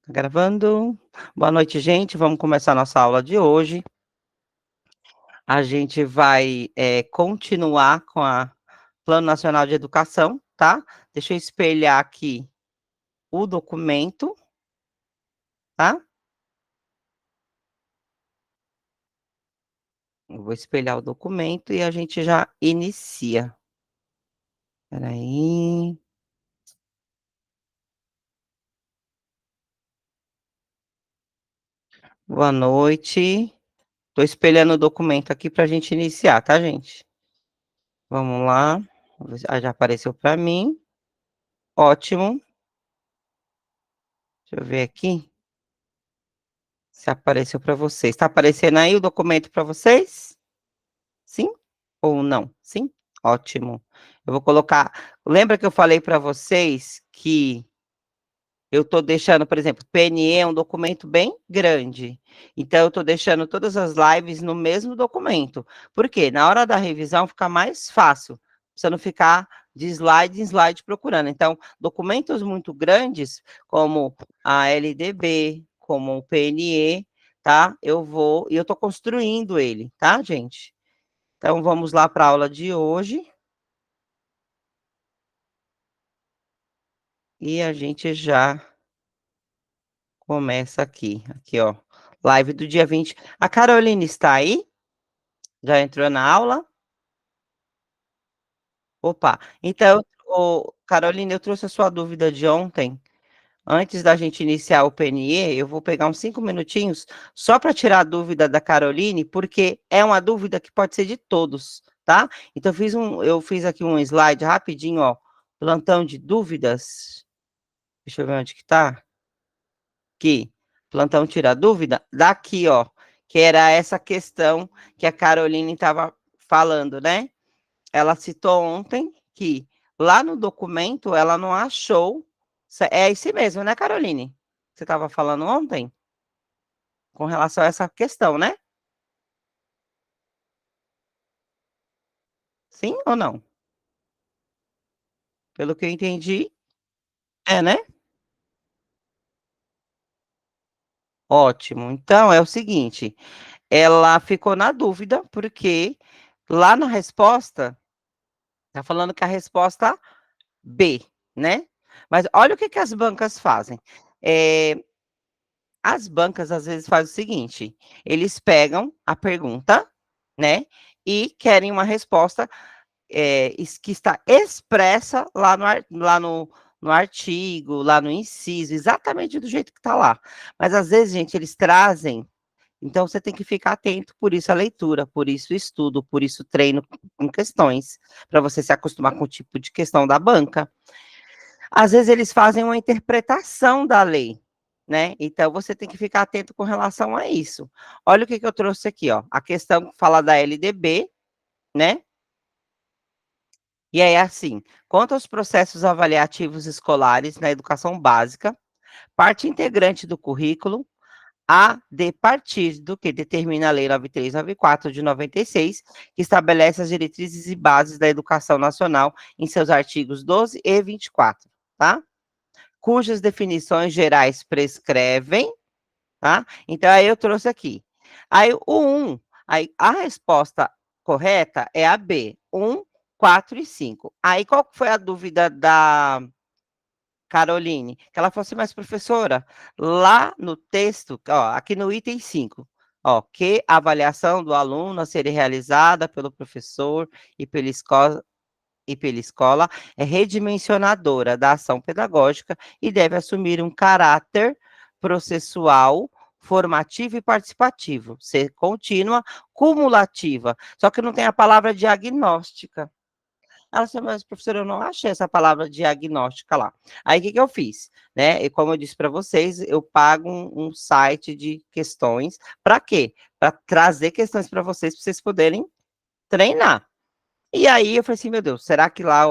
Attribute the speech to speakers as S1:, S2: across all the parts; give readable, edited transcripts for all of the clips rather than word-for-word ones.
S1: Tá gravando. Boa noite, gente. Vamos começar nossa aula de hoje. A gente vai continuar com a Plano Nacional de Educação, tá? Deixa eu espelhar aqui o documento, tá? Eu vou espelhar o documento e a gente já inicia. Espera aí. Boa noite. Estou espelhando o documento aqui para a gente iniciar, tá, gente? Vamos lá. Ah, já apareceu para mim. Ótimo. Deixa eu ver aqui se apareceu para vocês. Está aparecendo aí o documento para vocês? Sim ou não? Sim? Ótimo. Eu vou colocar. Lembra que eu falei para vocês que eu estou deixando, por exemplo, PNE é um documento bem grande. Então, eu estou deixando todas as lives no mesmo documento. Por quê? Na hora da revisão fica mais fácil. Você não ficar de slide em slide procurando. Então, documentos muito grandes, como a LDB, como o PNE, tá? E eu estou construindo ele, tá, gente? Então, vamos lá para a aula de hoje. E a gente já começa aqui. Aqui, ó. Live do dia 20. A Caroline está aí? Já entrou na aula? Opa. Então, Caroline, eu trouxe a sua dúvida de ontem. Antes da gente iniciar o PNE, eu vou pegar uns 5 minutinhos só para tirar a dúvida da Caroline, porque é uma dúvida que pode ser de todos, tá? Então, eu fiz aqui um slide rapidinho, ó. Plantão de dúvidas. Deixa eu ver onde que tá. Aqui, plantão tira dúvida, daqui, ó, que era essa questão que a Caroline estava falando, né? Ela citou ontem que lá no documento ela não achou. É esse mesmo, né, Caroline? Você estava falando ontem com relação a essa questão, né? Sim ou não? Pelo que eu entendi, é, né? Ótimo. Então é o seguinte, ela ficou na dúvida porque lá na resposta tá falando que a resposta B, né? Mas olha o que que as bancas fazem. As bancas às vezes fazem o seguinte: eles pegam a pergunta, né? E querem uma resposta que está expressa no artigo, lá no inciso, exatamente do jeito que está lá. Mas às vezes, gente, eles trazem. Então, você tem que ficar atento, por isso a leitura, por isso o estudo, por isso o treino com questões, para você se acostumar com o tipo de questão da banca. Às vezes eles fazem uma interpretação da lei, né? Então você tem que ficar atento com relação a isso. Olha o que que eu trouxe aqui, ó. A questão fala da LDB, né? E aí, assim, quanto aos processos avaliativos escolares na educação básica, parte integrante do currículo, a de partir do que determina a Lei 9394 de 96, que estabelece as diretrizes e bases da educação nacional em seus artigos 12 e 24, tá? Cujas definições gerais prescrevem, tá? Então, aí eu trouxe aqui. Aí, o 1, aí a resposta correta é a B, 1, 4 e 5. Aí, qual foi a dúvida da Caroline? Que ela falou assim, mas professora, lá no texto, ó, aqui no item 5, ó, que a avaliação do aluno a ser realizada pelo professor e pela escola é redimensionadora da ação pedagógica e deve assumir um caráter processual, formativo e participativo, ser contínua, cumulativa. Só que não tem a palavra diagnóstica. Ela disse, mas professora, eu não achei essa palavra diagnóstica lá. Aí, o que que eu fiz? Né? E como eu disse para vocês, eu pago um site de questões. Para quê? Para trazer questões para vocês poderem treinar. E aí eu falei assim, meu Deus, será que lá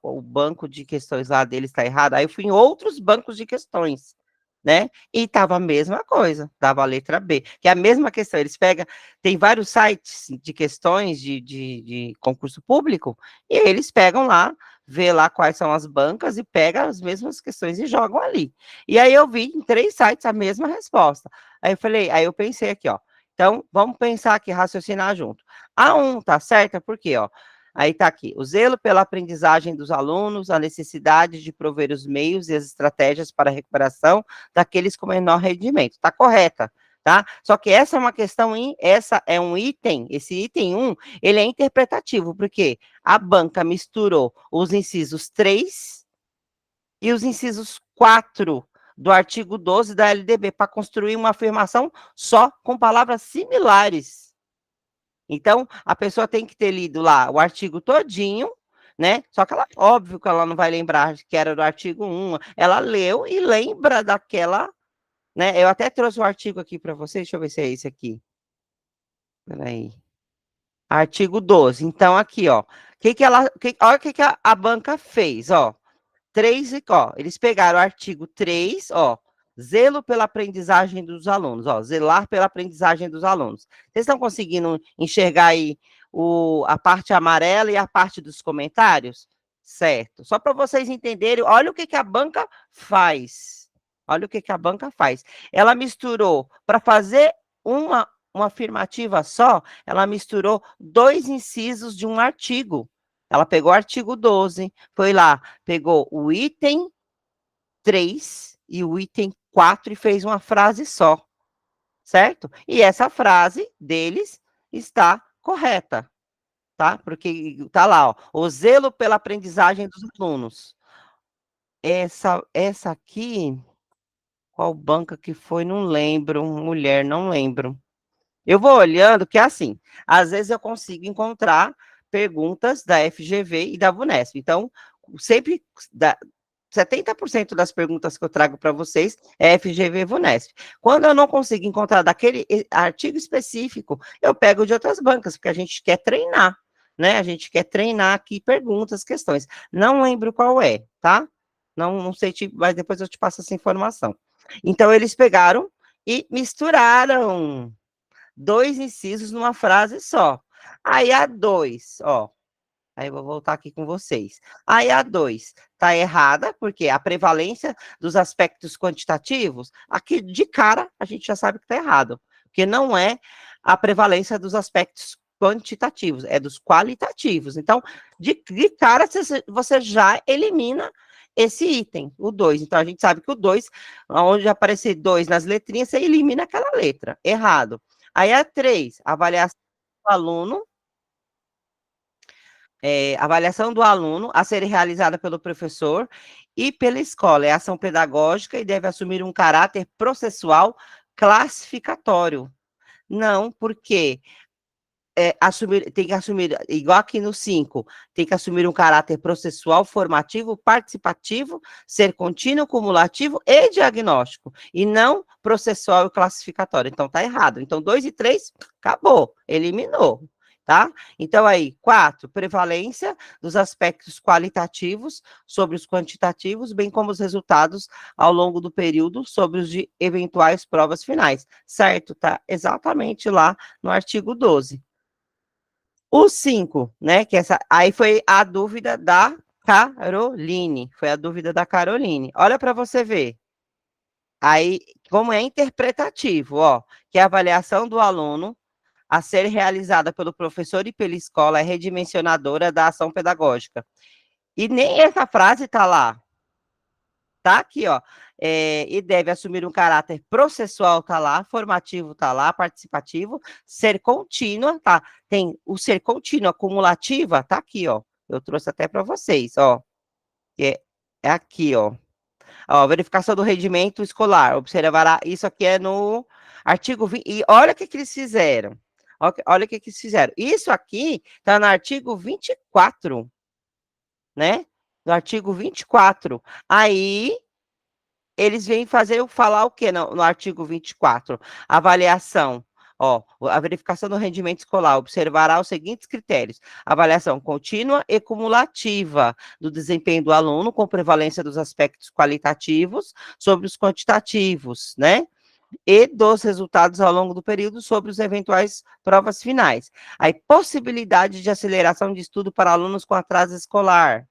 S1: o banco de questões lá deles está errado? Aí eu fui em outros bancos de questões, né? E tava a mesma coisa, dava a letra B, que é a mesma questão. Eles pegam, tem vários sites de questões de concurso público, e eles pegam lá vê lá quais são as bancas e pega as mesmas questões e jogam ali. E aí eu vi em 3 sites a mesma resposta. Aí eu pensei aqui, ó, então vamos pensar aqui, raciocinar junto. A 1 tá certa, por quê, ó? Aí tá aqui, o zelo pela aprendizagem dos alunos, a necessidade de prover os meios e as estratégias para a recuperação daqueles com menor rendimento. Tá correta, tá? Só que essa é uma questão, essa é um item, esse item 1, ele é interpretativo, porque a banca misturou os incisos 3 e os incisos 4 do artigo 12 da LDB para construir uma afirmação só com palavras similares. Então, a pessoa tem que ter lido lá o artigo todinho, né? Só que ela, óbvio que ela não vai lembrar que era do artigo 1, ela leu e lembra daquela, né? Eu até trouxe o artigo aqui para vocês, deixa eu ver se é esse aqui. Peraí. Artigo 12. Então, aqui, ó. Olha o que a banca fez, ó. 3, ó, eles pegaram o artigo 3, ó, zelo pela aprendizagem dos alunos, ó, zelar pela aprendizagem dos alunos. Vocês estão conseguindo enxergar aí a parte amarela e a parte dos comentários? Certo. Só para vocês entenderem, olha o que a banca faz. Olha o que a banca faz. Ela misturou, para fazer uma afirmativa só, ela misturou 2 incisos de um artigo. Ela pegou o artigo 12, foi lá, pegou o item 3 e o item 4 e fez uma frase só, certo? E essa frase deles está correta, tá? Porque tá lá, ó, o zelo pela aprendizagem dos alunos. Essa aqui, qual banca que foi? Não lembro, mulher, não lembro. Eu vou olhando, que é assim, às vezes eu consigo encontrar perguntas da FGV e da VUNESP. Então, sempre 70% das perguntas que eu trago para vocês é FGV e VUNESP. Quando eu não consigo encontrar daquele artigo específico, eu pego de outras bancas, porque a gente quer treinar, né? A gente quer treinar aqui perguntas, questões. Não lembro qual é, tá? Não sei, mas depois eu te passo essa informação. Então, eles pegaram e misturaram 2 incisos numa frase só. Aí a 2, ó, aí eu vou voltar aqui com vocês. Aí a 2 está errada, porque a prevalência dos aspectos quantitativos, aqui de cara a gente já sabe que está errado, porque não é a prevalência dos aspectos quantitativos, é dos qualitativos. Então, de cara, você já elimina esse item, o 2. Então, a gente sabe que o 2, onde aparecer 2 nas letrinhas, você elimina aquela letra. Errado. Aí a 3, avaliação do aluno, avaliação do aluno a ser realizada pelo professor e pela escola. É ação pedagógica e deve assumir um caráter processual classificatório. Não, porque tem que assumir, igual aqui no 5, tem que assumir um caráter processual, formativo, participativo, ser contínuo, cumulativo e diagnóstico, e não processual e classificatório. Então, tá errado. Então, 2 e 3, acabou, eliminou. Tá? Então, aí, 4, prevalência dos aspectos qualitativos sobre os quantitativos, bem como os resultados ao longo do período sobre os de eventuais provas finais. Certo? Tá exatamente lá no artigo 12. O 5, né, que aí foi a dúvida da Caroline, foi a dúvida da Caroline. Olha para você ver. Aí, como é interpretativo, ó, que a avaliação do aluno a ser realizada pelo professor e pela escola é redimensionadora da ação pedagógica. E nem essa frase está lá. Tá aqui, ó. E deve assumir um caráter processual, tá lá, formativo, tá lá, participativo, ser contínua, tá? Tem o ser contínua, acumulativa, tá aqui, ó. Eu trouxe até para vocês, ó. É aqui, ó. Ó, verificação do rendimento escolar. Observará, isso aqui é no artigo 20. E olha o que eles fizeram. Olha o que eles fizeram. Isso aqui tá no artigo 24, né? No artigo 24. Aí eles vêm falar o quê no artigo 24? Avaliação. Ó, a verificação do rendimento escolar observará os seguintes critérios: avaliação contínua e cumulativa do desempenho do aluno, com prevalência dos aspectos qualitativos sobre os quantitativos, né? E dos resultados ao longo do período sobre os eventuais provas finais. Aí, possibilidade de aceleração de estudo para alunos com atraso escolar.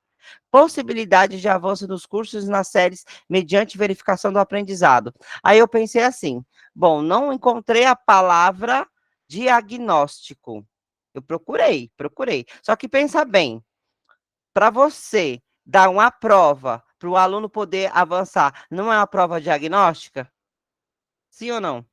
S1: Possibilidade de avanço nos cursos e nas séries mediante verificação do aprendizado. Aí eu pensei assim, bom, não encontrei a palavra diagnóstico. Eu procurei. Só que pensa bem, para você dar uma prova para o aluno poder avançar, não é uma prova diagnóstica? Sim ou não?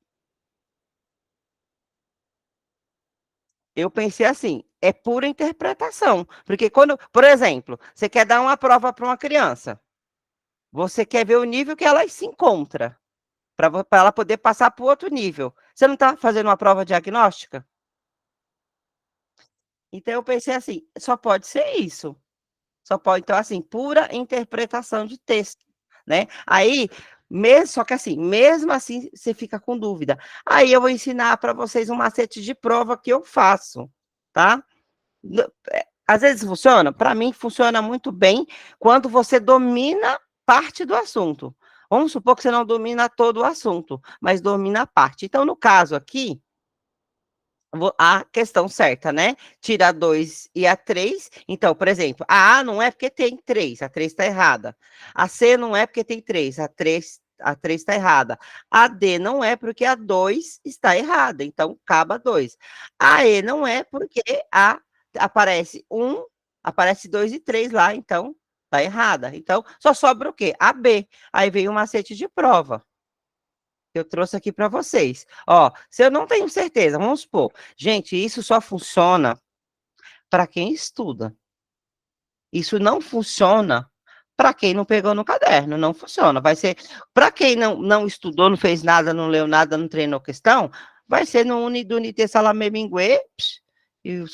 S1: Eu pensei assim, é pura interpretação. Porque quando, por exemplo, você quer dar uma prova para uma criança, você quer ver o nível que ela se encontra, para ela poder passar para o outro nível. Você não está fazendo uma prova diagnóstica? Então eu pensei assim, só pode ser isso. Só pode, então, assim, pura interpretação de texto, né? Aí, só que assim, mesmo assim, você fica com dúvida. Aí eu vou ensinar para vocês um macete de prova que eu faço, tá? Às vezes funciona, para mim funciona muito bem quando você domina parte do assunto. Vamos supor que você não domina todo o assunto, mas domina a parte. Então, no caso aqui, a questão certa, né? Tira 2 e a 3. Então, por exemplo, a não é porque tem 3, a 3 está errada. A C não é porque tem 3, a três está errada. A D não é porque a 2 está errada, então acaba 2. A E não é porque aparece 1, aparece 2 e 3 lá, então está errada. Então, só sobra o quê? A B. Aí vem o macete de prova que eu trouxe aqui para vocês. Ó, se eu não tenho certeza, vamos supor, gente, isso só funciona para quem estuda. Isso não funciona para quem não pegou no caderno, não funciona. Vai ser para quem não estudou, não fez nada, não leu nada, não treinou questão, vai ser no do Unité Salamé Minguê, e o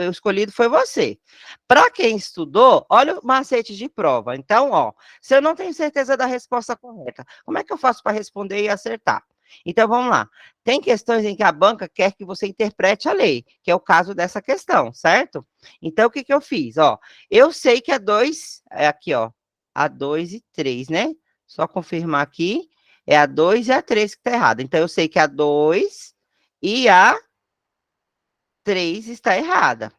S1: escolhido foi você. Para quem estudou, olha o macete de prova. Então, ó, se eu não tenho certeza da resposta correta, como é que eu faço para responder e acertar? Então, vamos lá. Tem questões em que a banca quer que você interprete a lei, que é o caso dessa questão, certo? Então, o que eu fiz? Ó, eu sei que a 2, é aqui, ó, a 2 e 3, né? Só confirmar aqui, é a 2 e a 3 que está errada. Então, eu sei que a 2 e a 3 está errada.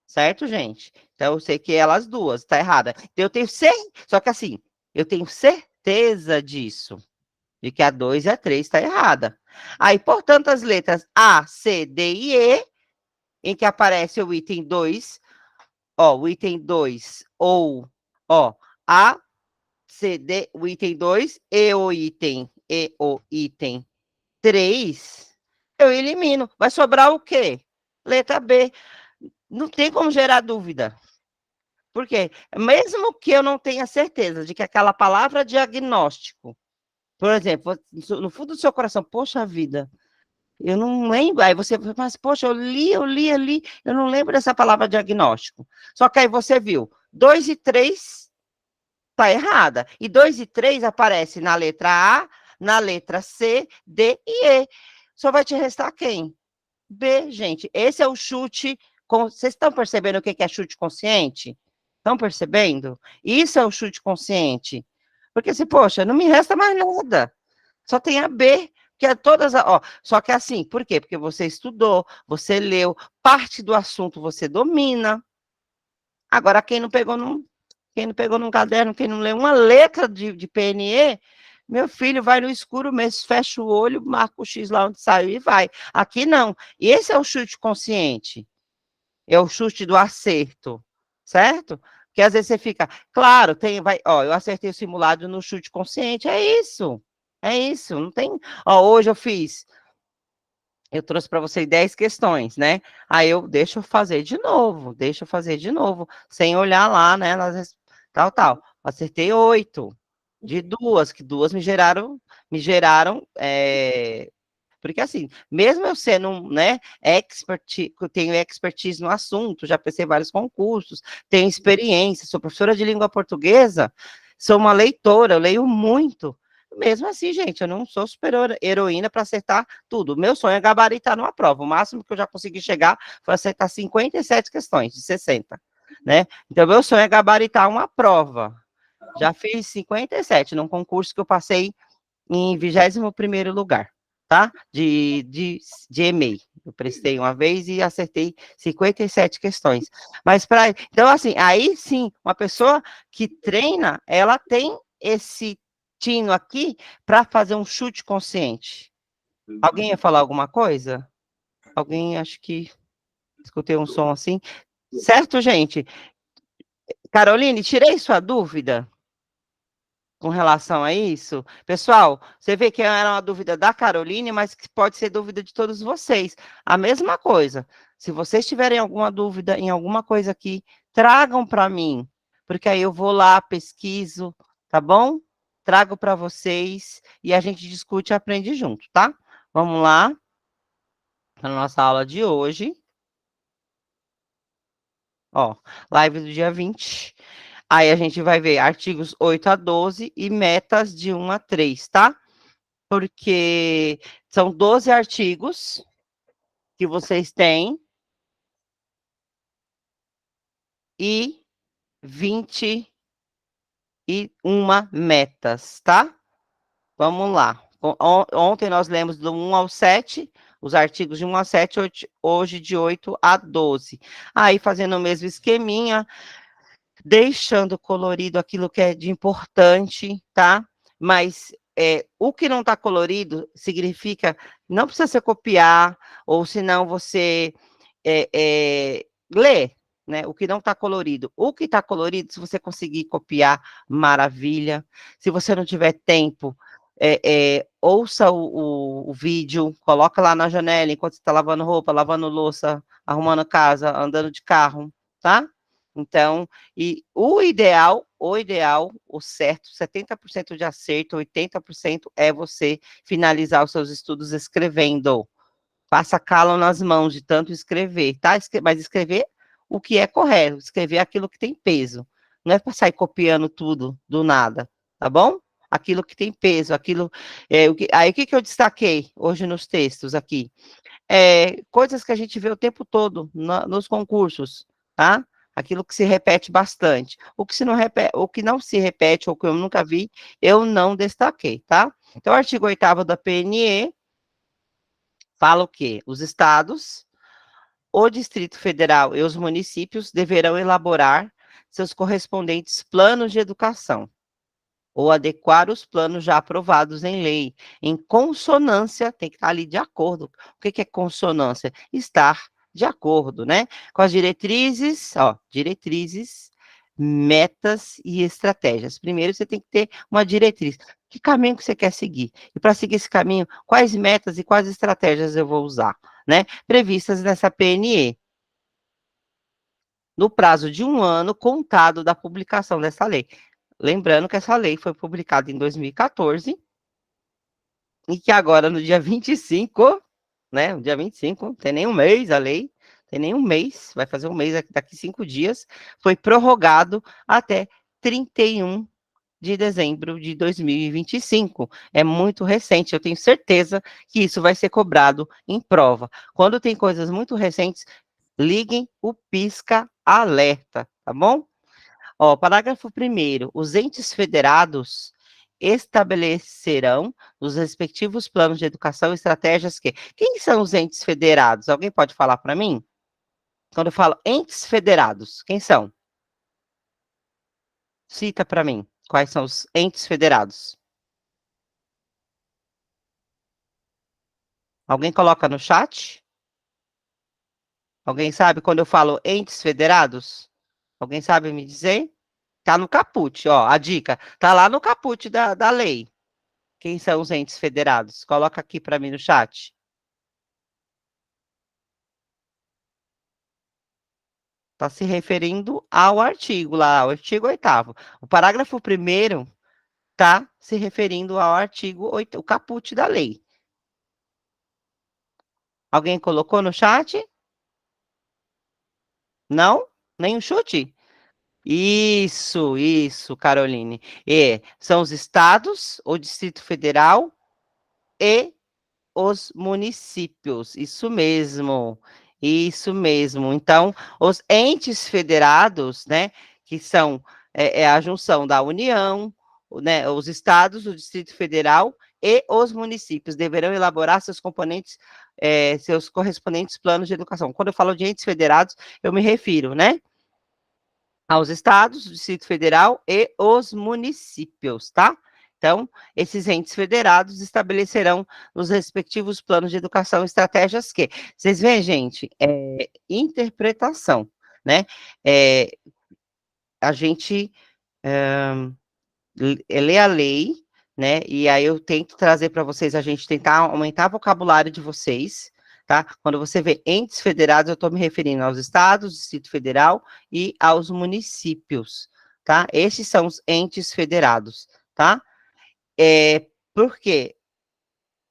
S1: Certo, gente? Então, eu sei que elas duas, está errada. Então, eu tenho certeza, só que assim, eu tenho certeza disso, de que a 2 e a 3 está errada. Aí, portanto, as letras A, C, D e E, em que aparece o item 2, ó, o item 2, ou, ó, A, C, D, o item 2 e o item 3, eu elimino. Vai sobrar o quê? Letra B. Não tem como gerar dúvida. Por quê? Mesmo que eu não tenha certeza de que aquela palavra diagnóstico, por exemplo, no fundo do seu coração, poxa vida, eu não lembro. Aí você, mas poxa, eu li ali, eu não lembro dessa palavra diagnóstico. Só que aí você viu, 2 e 3 está errada. E 2 e 3 aparece na letra A, na letra C, D e E. Só vai te restar quem? B, gente. Esse é o chute. Vocês estão percebendo o que é chute consciente? Estão percebendo? Isso é o chute consciente. Porque se, poxa, não me resta mais nada. Só tem a B, que é todas. Ó, só que assim, por quê? Porque você estudou, você leu, parte do assunto você domina. Agora, quem não pegou num caderno, quem não leu uma letra de PNE, meu filho vai no escuro mesmo, fecha o olho, marca o X lá onde saiu e vai. Aqui não. E esse é o chute consciente. É o chute do acerto, certo? Porque às vezes você fica, claro, ó, eu acertei o simulado no chute consciente, é isso, não tem, ó, hoje eu trouxe para você 10 questões, né? Aí deixa eu fazer de novo, sem olhar lá, né, tal, acertei 8, de duas, que duas me geraram, porque assim, mesmo eu sendo, né, tenho expertise no assunto, já pensei em vários concursos, tenho experiência, sou professora de língua portuguesa, sou uma leitora, eu leio muito. Mesmo assim, gente, eu não sou super heroína para acertar tudo. Meu sonho é gabaritar numa prova. O máximo que eu já consegui chegar foi acertar 57 questões de 60, né? Então, meu sonho é gabaritar uma prova. Já fiz 57 num concurso que eu passei em 21º lugar. tá? De EMEI. Eu prestei uma vez e acertei 57 questões. Mas para. Então, assim, aí sim, uma pessoa que treina, ela tem esse tino aqui para fazer um chute consciente. Alguém ia falar alguma coisa? Alguém, acho que escutei um som assim. Certo, gente? Caroline, tirei sua dúvida com relação a isso? Pessoal, você vê que era uma dúvida da Caroline, mas que pode ser dúvida de todos vocês. A mesma coisa. Se vocês tiverem alguma dúvida em alguma coisa aqui, tragam para mim, porque aí eu vou lá, pesquiso, tá bom? Trago para vocês e a gente discute e aprende junto, tá? Vamos lá, na nossa aula de hoje. Ó, live do dia 20. Aí a gente vai ver artigos 8 a 12 e metas de 1 a 3, tá? Porque são 12 artigos que vocês têm e 21 metas, tá? Vamos lá. Ontem nós lemos do 1 ao 7, os artigos de 1 a 7, hoje de 8 a 12. Aí, fazendo o mesmo esqueminha, deixando colorido aquilo que é de importante, tá? Mas o que não está colorido significa, não precisa você copiar, ou senão você lê, né? O que não está colorido. O que está colorido, se você conseguir copiar, maravilha. Se você não tiver tempo, ouça o vídeo, coloca lá na janela enquanto você está lavando roupa, lavando louça, arrumando casa, andando de carro, tá? Então, e o certo, 70% de acerto, 80% é você finalizar os seus estudos escrevendo. Passa calo nas mãos de tanto escrever, tá? Mas escrever o que é correto, escrever aquilo que tem peso. Não é para sair copiando tudo do nada, tá bom? Aquilo que tem peso, aquilo. Aí o que eu destaquei hoje nos textos aqui? Coisas que a gente vê o tempo todo nos concursos, tá? Aquilo que se repete bastante. O que não se repete, ou que eu nunca vi, eu não destaquei, tá? Então, o artigo 8º da PNE fala o quê? Os estados, o Distrito Federal e os municípios deverão elaborar seus correspondentes planos de educação ou adequar os planos já aprovados em lei, em consonância, tem que estar ali de acordo. O que é consonância? Estar de acordo, né? Com as diretrizes, metas e estratégias. Primeiro, você tem que ter uma diretriz. Que caminho que você quer seguir? E para seguir esse caminho, quais metas e quais estratégias eu vou usar, né? Previstas nessa PNE. No prazo de 1 ano contado da publicação dessa lei. Lembrando que essa lei foi publicada em 2014 e que agora, no dia 25, né? No dia 25, tem nem um mês a lei, tem nem um mês, vai fazer um mês daqui 5 dias, foi prorrogado até 31 de dezembro de 2025. É muito recente, eu tenho certeza que isso vai ser cobrado em prova. Quando tem coisas muito recentes, liguem o pisca-alerta, tá bom? Ó, parágrafo 1º. Os entes federados estabelecerão os respectivos planos de educação e estratégias que... Quem são os entes federados? Alguém pode falar para mim? Quando eu falo entes federados, quem são? Cita para mim. Quais são os entes federados? Alguém coloca no chat? Alguém sabe quando eu falo entes federados? Alguém sabe me dizer? Tá no caput, ó, a dica. Tá lá no caput da lei. Quem são os entes federados? Coloca aqui para mim no chat. Está se referindo ao artigo lá, o artigo 8º. O parágrafo 1º está se referindo ao artigo 8, o caput da lei. Alguém colocou no chat? Não? Nem um chute? Isso, Caroline. São os estados, o Distrito Federal e os municípios. Isso mesmo. Isso mesmo. Então, os entes federados, né, que são a junção da União, né, os estados, o Distrito Federal e os municípios deverão elaborar seus correspondentes planos de educação. Quando eu falo de entes federados, eu me refiro, né, aos estados, o Distrito Federal e os municípios, tá? Então, esses entes federados estabelecerão os respectivos planos de educação, estratégias que, vocês veem, gente, interpretação, né? É, a gente lê a lei, né? E aí eu tento trazer para vocês, a gente tentar aumentar o vocabulário de vocês, tá? Quando você vê entes federados, eu estou me referindo aos estados, Distrito Federal e aos municípios, tá? Esses são os entes federados, tá? Por quê?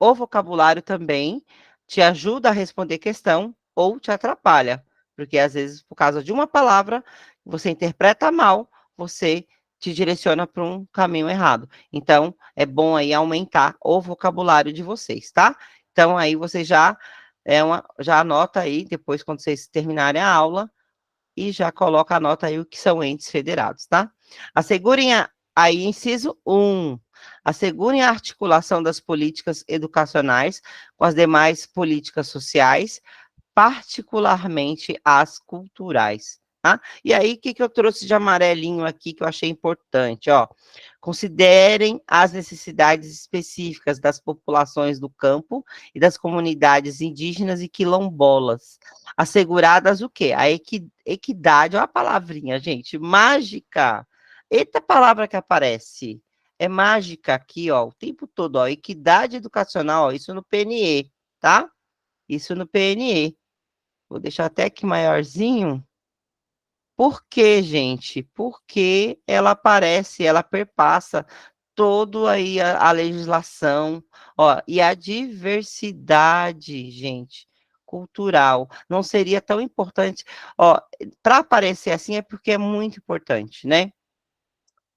S1: O vocabulário também te ajuda a responder questão ou te atrapalha, porque às vezes, por causa de uma palavra, você interpreta mal, você te direciona para um caminho errado. Então, é bom aí aumentar o vocabulário de vocês, tá? Então, aí você já anota aí, depois, quando vocês terminarem a aula, e já coloca a nota aí o que são entes federados, tá? Assegurem aí, inciso 1, assegurem a articulação das políticas educacionais com as demais políticas sociais, particularmente as culturais, tá? E aí, o que eu trouxe de amarelinho aqui que eu achei importante, ó? Considerem as necessidades específicas das populações do campo e das comunidades indígenas e quilombolas, asseguradas o quê? A equidade, olha a palavrinha, gente, mágica. Eita palavra que aparece. É mágica aqui, ó, o tempo todo, ó, equidade educacional, ó, isso no PNE, tá? Isso no PNE. Vou deixar até aqui maiorzinho. Por quê, gente? Porque ela aparece, ela perpassa todo aí a legislação, ó, e a diversidade, gente, cultural. Não seria tão importante, ó, para aparecer assim é porque é muito importante, né?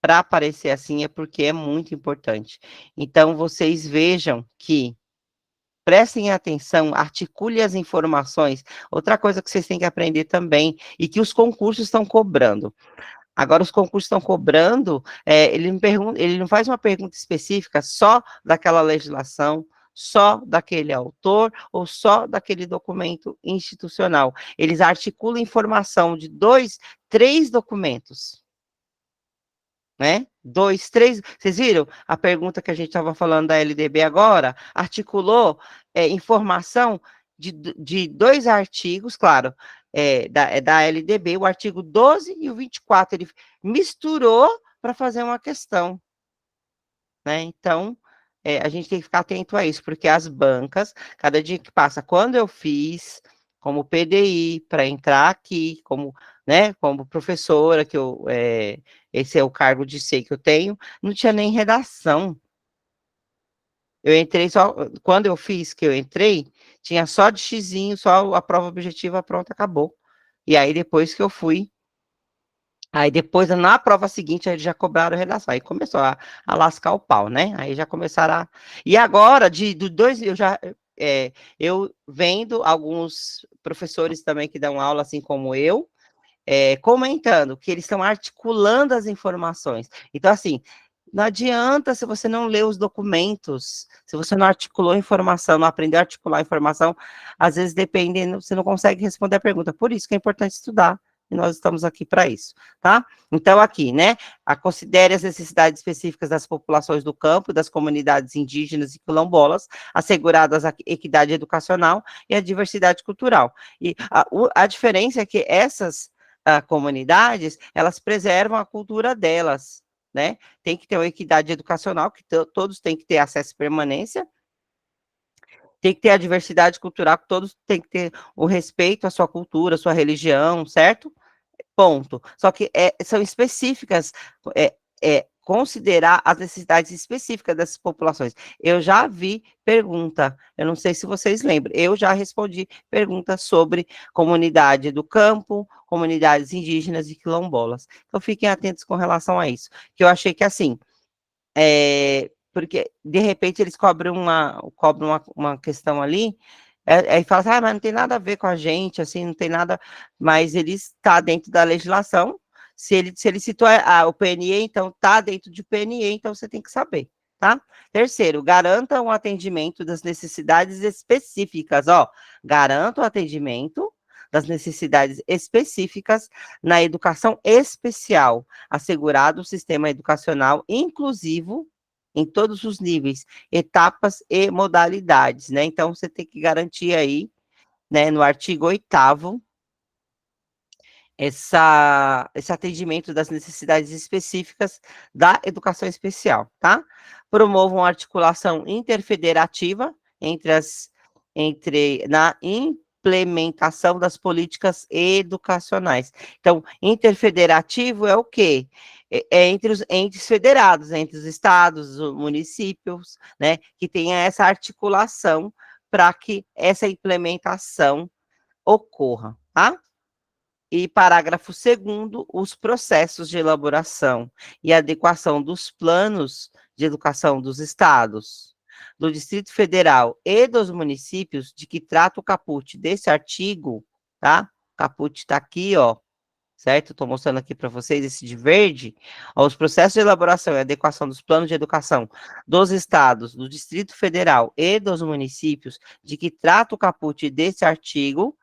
S1: Para aparecer assim é porque é muito importante. Então, vocês vejam que prestem atenção, articule as informações. Outra coisa que vocês têm que aprender também, e que os concursos estão cobrando. Agora, os concursos estão cobrando, ele não faz uma pergunta específica só daquela legislação, só daquele autor, ou só daquele documento institucional. Eles articulam informação de 2, 3 documentos, né? 2, 3. Vocês viram a pergunta que a gente estava falando da LDB agora? Articulou informação de 2 artigos, claro, da LDB, o artigo 12 e o 24. Ele misturou para fazer uma questão, né? Então, a gente tem que ficar atento a isso, porque as bancas, cada dia que passa, quando eu fiz como PDI para entrar aqui, como, né, como professora, esse é o cargo de SEI que eu tenho, não tinha nem redação. Eu entrei só, quando eu fiz que eu entrei, tinha só de xizinho, só a prova objetiva, pronto, acabou. E aí, depois que eu fui, aí depois, na prova seguinte, eles já cobraram redação. Aí começou a lascar o pau, né? Aí já começaram a... E agora, do 2, eu vendo alguns professores também que dão aula, assim como eu, comentando que eles estão articulando as informações. Então, assim, não adianta se você não lê os documentos, se você não articulou a informação, não aprendeu a articular a informação, às vezes, dependendo, você não consegue responder a pergunta. Por isso que é importante estudar, e nós estamos aqui para isso, tá? Então, aqui, né, considere as necessidades específicas das populações do campo, das comunidades indígenas e quilombolas, asseguradas a equidade educacional e a diversidade cultural. E a diferença é que essas comunidades, elas preservam a cultura delas, né? Tem que ter uma equidade educacional, que todos têm que ter acesso e permanência, tem que ter a diversidade cultural, que todos têm que ter o respeito à sua cultura, à sua religião, certo? Ponto. Só que são específicas, considerar as necessidades específicas dessas populações. Eu já vi pergunta, eu não sei se vocês lembram, eu já respondi perguntas sobre comunidade do campo, comunidades indígenas e quilombolas. Então, fiquem atentos com relação a isso, que eu achei que, assim, porque, de repente, eles cobram uma questão ali, aí fala assim, mas não tem nada a ver com a gente, assim, não tem nada, mas ele está dentro da legislação, Se ele citou o PNE, então está dentro de PNE, então você tem que saber, tá? Terceiro, garanta um atendimento das necessidades específicas, ó, garanta o atendimento das necessidades específicas na educação especial, assegurado o sistema educacional inclusivo em todos os níveis, etapas e modalidades, né? Então, você tem que garantir aí, né, no artigo 8º, esse atendimento das necessidades específicas da educação especial, tá? Promovam a articulação interfederativa na implementação das políticas educacionais. Então, interfederativo é o quê? É entre os entes federados, entre os estados, os municípios, né, que tenha essa articulação para que essa implementação ocorra, tá? E parágrafo 2º, os processos de elaboração e adequação dos planos de educação dos estados, do Distrito Federal e dos municípios de que trata o caput desse artigo, tá? O caput está aqui, ó, certo? Estou mostrando aqui para vocês esse de verde. Ó, os processos de elaboração e adequação dos planos de educação dos estados, do Distrito Federal e dos municípios de que trata o caput desse artigo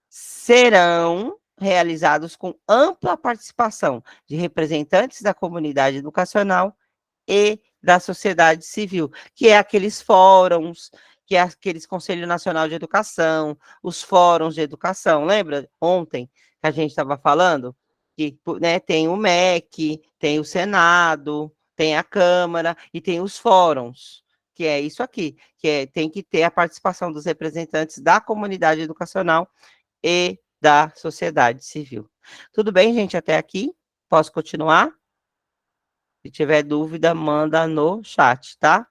S1: serão realizados com ampla participação de representantes da comunidade educacional e da sociedade civil, que é aqueles fóruns, que é aqueles Conselho Nacional de Educação, os fóruns de educação, lembra ontem que a gente estava falando? Que, né, tem o MEC, tem o Senado, tem a Câmara e tem os fóruns, que é isso aqui, tem que ter a participação dos representantes da comunidade educacional e da sociedade civil. Tudo bem, gente, até aqui? Posso continuar? Se tiver dúvida, manda no chat, tá?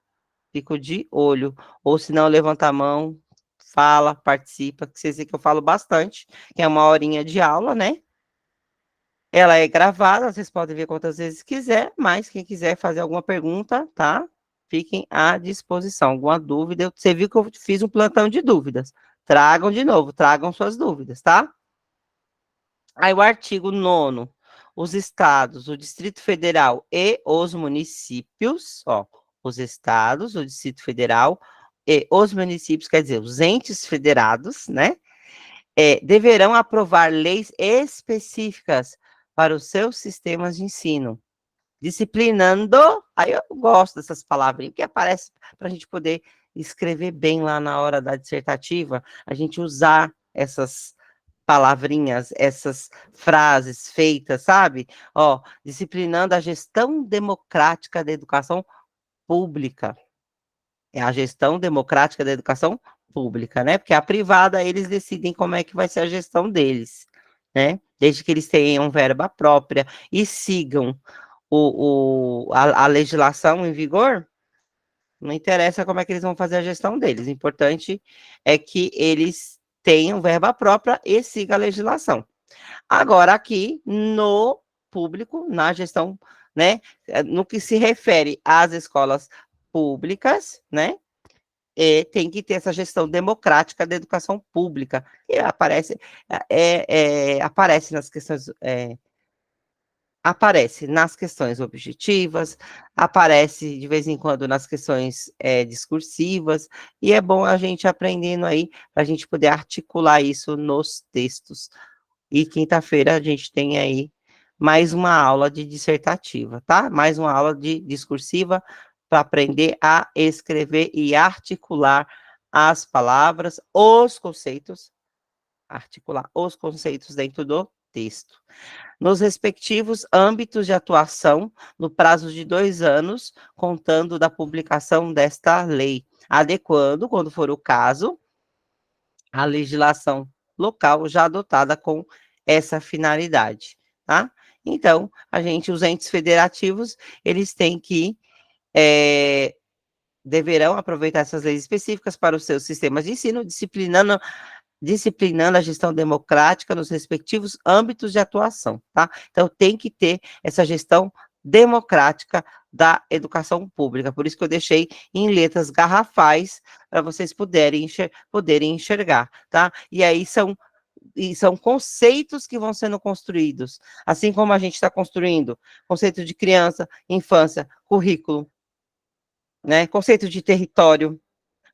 S1: Fico de olho. Ou se não, levanta a mão, fala, participa, que vocês veem que eu falo bastante, que é uma horinha de aula, né? Ela é gravada, vocês podem ver quantas vezes quiser, mas quem quiser fazer alguma pergunta, tá? Fiquem à disposição. Alguma dúvida? Você viu que eu fiz um plantão de dúvidas. Tragam de novo, tragam suas dúvidas, tá? Aí o artigo 9º, os estados, o Distrito Federal e os municípios, ó, os estados, o Distrito Federal e os municípios, quer dizer, os entes federados, né, deverão aprovar leis específicas para os seus sistemas de ensino, disciplinando, aí eu gosto dessas palavrinhas, que aparece para a gente poder escrever bem lá na hora da dissertativa, a gente usar essas palavrinhas, essas frases feitas, sabe? Ó, disciplinando a gestão democrática da educação pública. É a gestão democrática da educação pública, né? Porque a privada, eles decidem como é que vai ser a gestão deles, né? Desde que eles tenham verba própria e sigam a legislação em vigor, não interessa como é que eles vão fazer a gestão deles. O importante é que eles tenham verba própria e sigam a legislação. Agora, aqui no público, na gestão, né, no que se refere às escolas públicas, né, tem que ter essa gestão democrática da educação pública, que aparece nas questões, aparece nas questões objetivas, aparece de vez em quando nas questões discursivas, e é bom a gente aprendendo aí, para a gente poder articular isso nos textos. E quinta-feira a gente tem aí mais uma aula de dissertativa, tá? Mais uma aula de discursiva para aprender a escrever e articular as palavras, os conceitos, articular os conceitos dentro do texto. Nos respectivos âmbitos de atuação, no prazo de 2 anos, contando da publicação desta lei, adequando, quando for o caso, a legislação local já adotada com essa finalidade, tá? Então, os entes federativos, eles têm que, deverão aproveitar essas leis específicas para os seus sistemas de ensino, disciplinando a gestão democrática nos respectivos âmbitos de atuação, tá? Então, tem que ter essa gestão democrática da educação pública, por isso que eu deixei em letras garrafais, para vocês poderem enxergar, tá? E aí e são conceitos que vão sendo construídos, assim como a gente está construindo conceito de criança, infância, currículo, né? Conceito de território,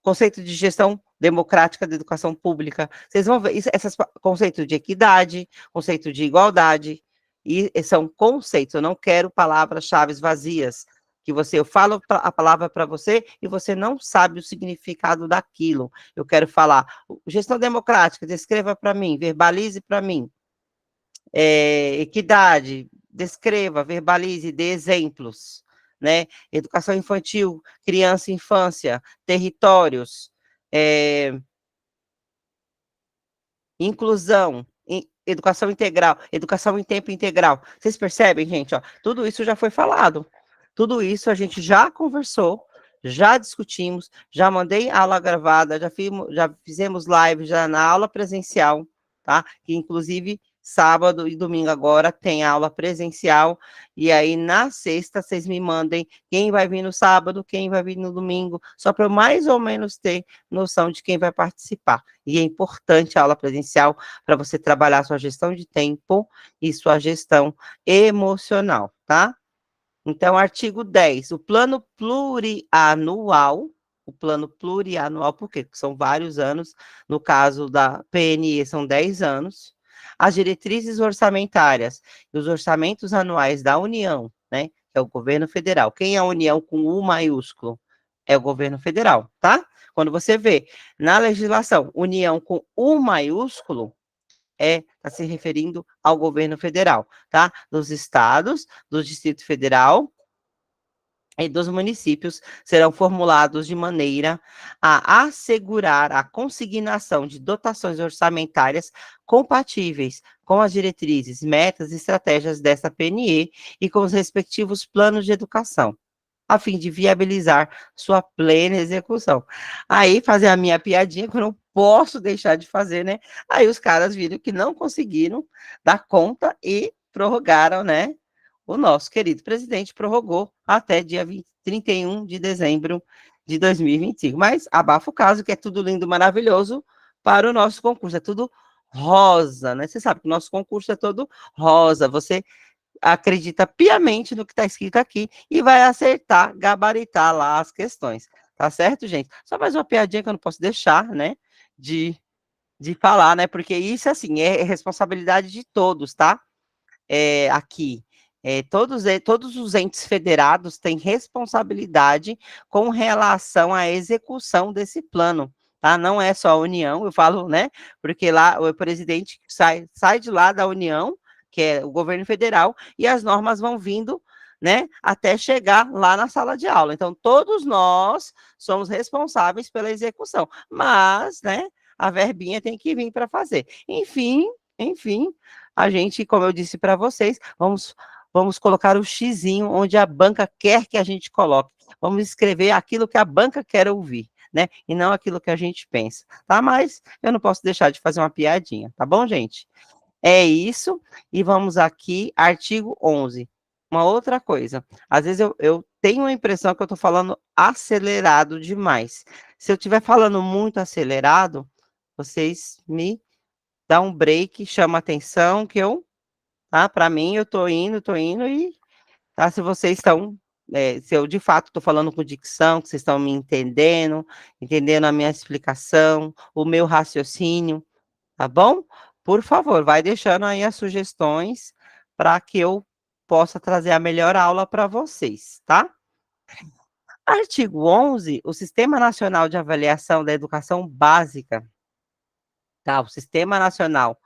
S1: conceito de gestão democrática da educação pública. Vocês vão ver esses conceitos de equidade, conceito de igualdade, e são conceitos. Eu não quero palavras-chave vazias, que eu falo a palavra para você e você não sabe o significado daquilo. Eu quero falar gestão democrática, descreva para mim, verbalize para mim. Equidade, descreva, verbalize, dê exemplos, né? Educação infantil, criança e infância, territórios, inclusão, educação integral, educação em tempo integral. Vocês percebem, gente? Ó, tudo isso já foi falado. Tudo isso a gente já conversou, já discutimos, já mandei aula gravada, já fizemos live já na aula presencial, tá? Que inclusive sábado e domingo agora tem aula presencial, e aí na sexta vocês me mandem quem vai vir no sábado, quem vai vir no domingo, só para eu mais ou menos ter noção de quem vai participar. E é importante a aula presencial para você trabalhar sua gestão de tempo e sua gestão emocional, tá? Então, artigo 10, o plano plurianual, por quê? Porque são vários anos, no caso da PNE são 10 anos, as diretrizes orçamentárias e os orçamentos anuais da União, né, que é o governo federal. Quem é a União com U maiúsculo? É o governo federal, tá? Quando você vê na legislação União com U maiúsculo, está se referindo ao governo federal, tá? Dos estados, do Distrito Federal e dos municípios serão formulados de maneira a assegurar a consignação de dotações orçamentárias compatíveis com as diretrizes, metas e estratégias dessa PNE e com os respectivos planos de educação, a fim de viabilizar sua plena execução. Aí, fazer a minha piadinha, que eu não posso deixar de fazer, né? Aí os caras viram que não conseguiram dar conta e prorrogaram, né? O nosso querido presidente prorrogou até dia 31 de dezembro de 2025. Mas abafa o caso, que é tudo lindo, maravilhoso para o nosso concurso. É tudo rosa, né? Você sabe que o nosso concurso é todo rosa. Você acredita piamente no que está escrito aqui e vai acertar, gabaritar lá as questões. Tá certo, gente? Só mais uma piadinha que eu não posso deixar, né? De falar, né? Porque isso, assim, é responsabilidade de todos, tá? Aqui. Todos os entes federados têm responsabilidade com relação à execução desse plano, tá? Não é só a União, eu falo, né? Porque lá o presidente sai de lá da União, que é o governo federal, e as normas vão vindo, né, até chegar lá na sala de aula. Então, todos nós somos responsáveis pela execução, mas, né, a verbinha tem que vir para fazer. Enfim, a gente, como eu disse para vocês, vamos colocar o xizinho onde a banca quer que a gente coloque. Vamos escrever aquilo que a banca quer ouvir, né? E não aquilo que a gente pensa, tá? Mas eu não posso deixar de fazer uma piadinha, tá bom, gente? É isso, e vamos aqui, artigo 11. Uma outra coisa, às vezes eu tenho a impressão que eu estou falando acelerado demais. Se eu estiver falando muito acelerado, vocês me dão um break, chama atenção, que eu, tá? Para mim, eu tô indo, e tá? Se vocês estão, se eu de fato estou falando com dicção, que vocês estão me entendendo a minha explicação, o meu raciocínio, tá bom? Por favor, vai deixando aí as sugestões para que eu possa trazer a melhor aula para vocês, tá? Artigo 11, o Sistema Nacional de Avaliação da Educação Básica, tá? O Sistema Nacional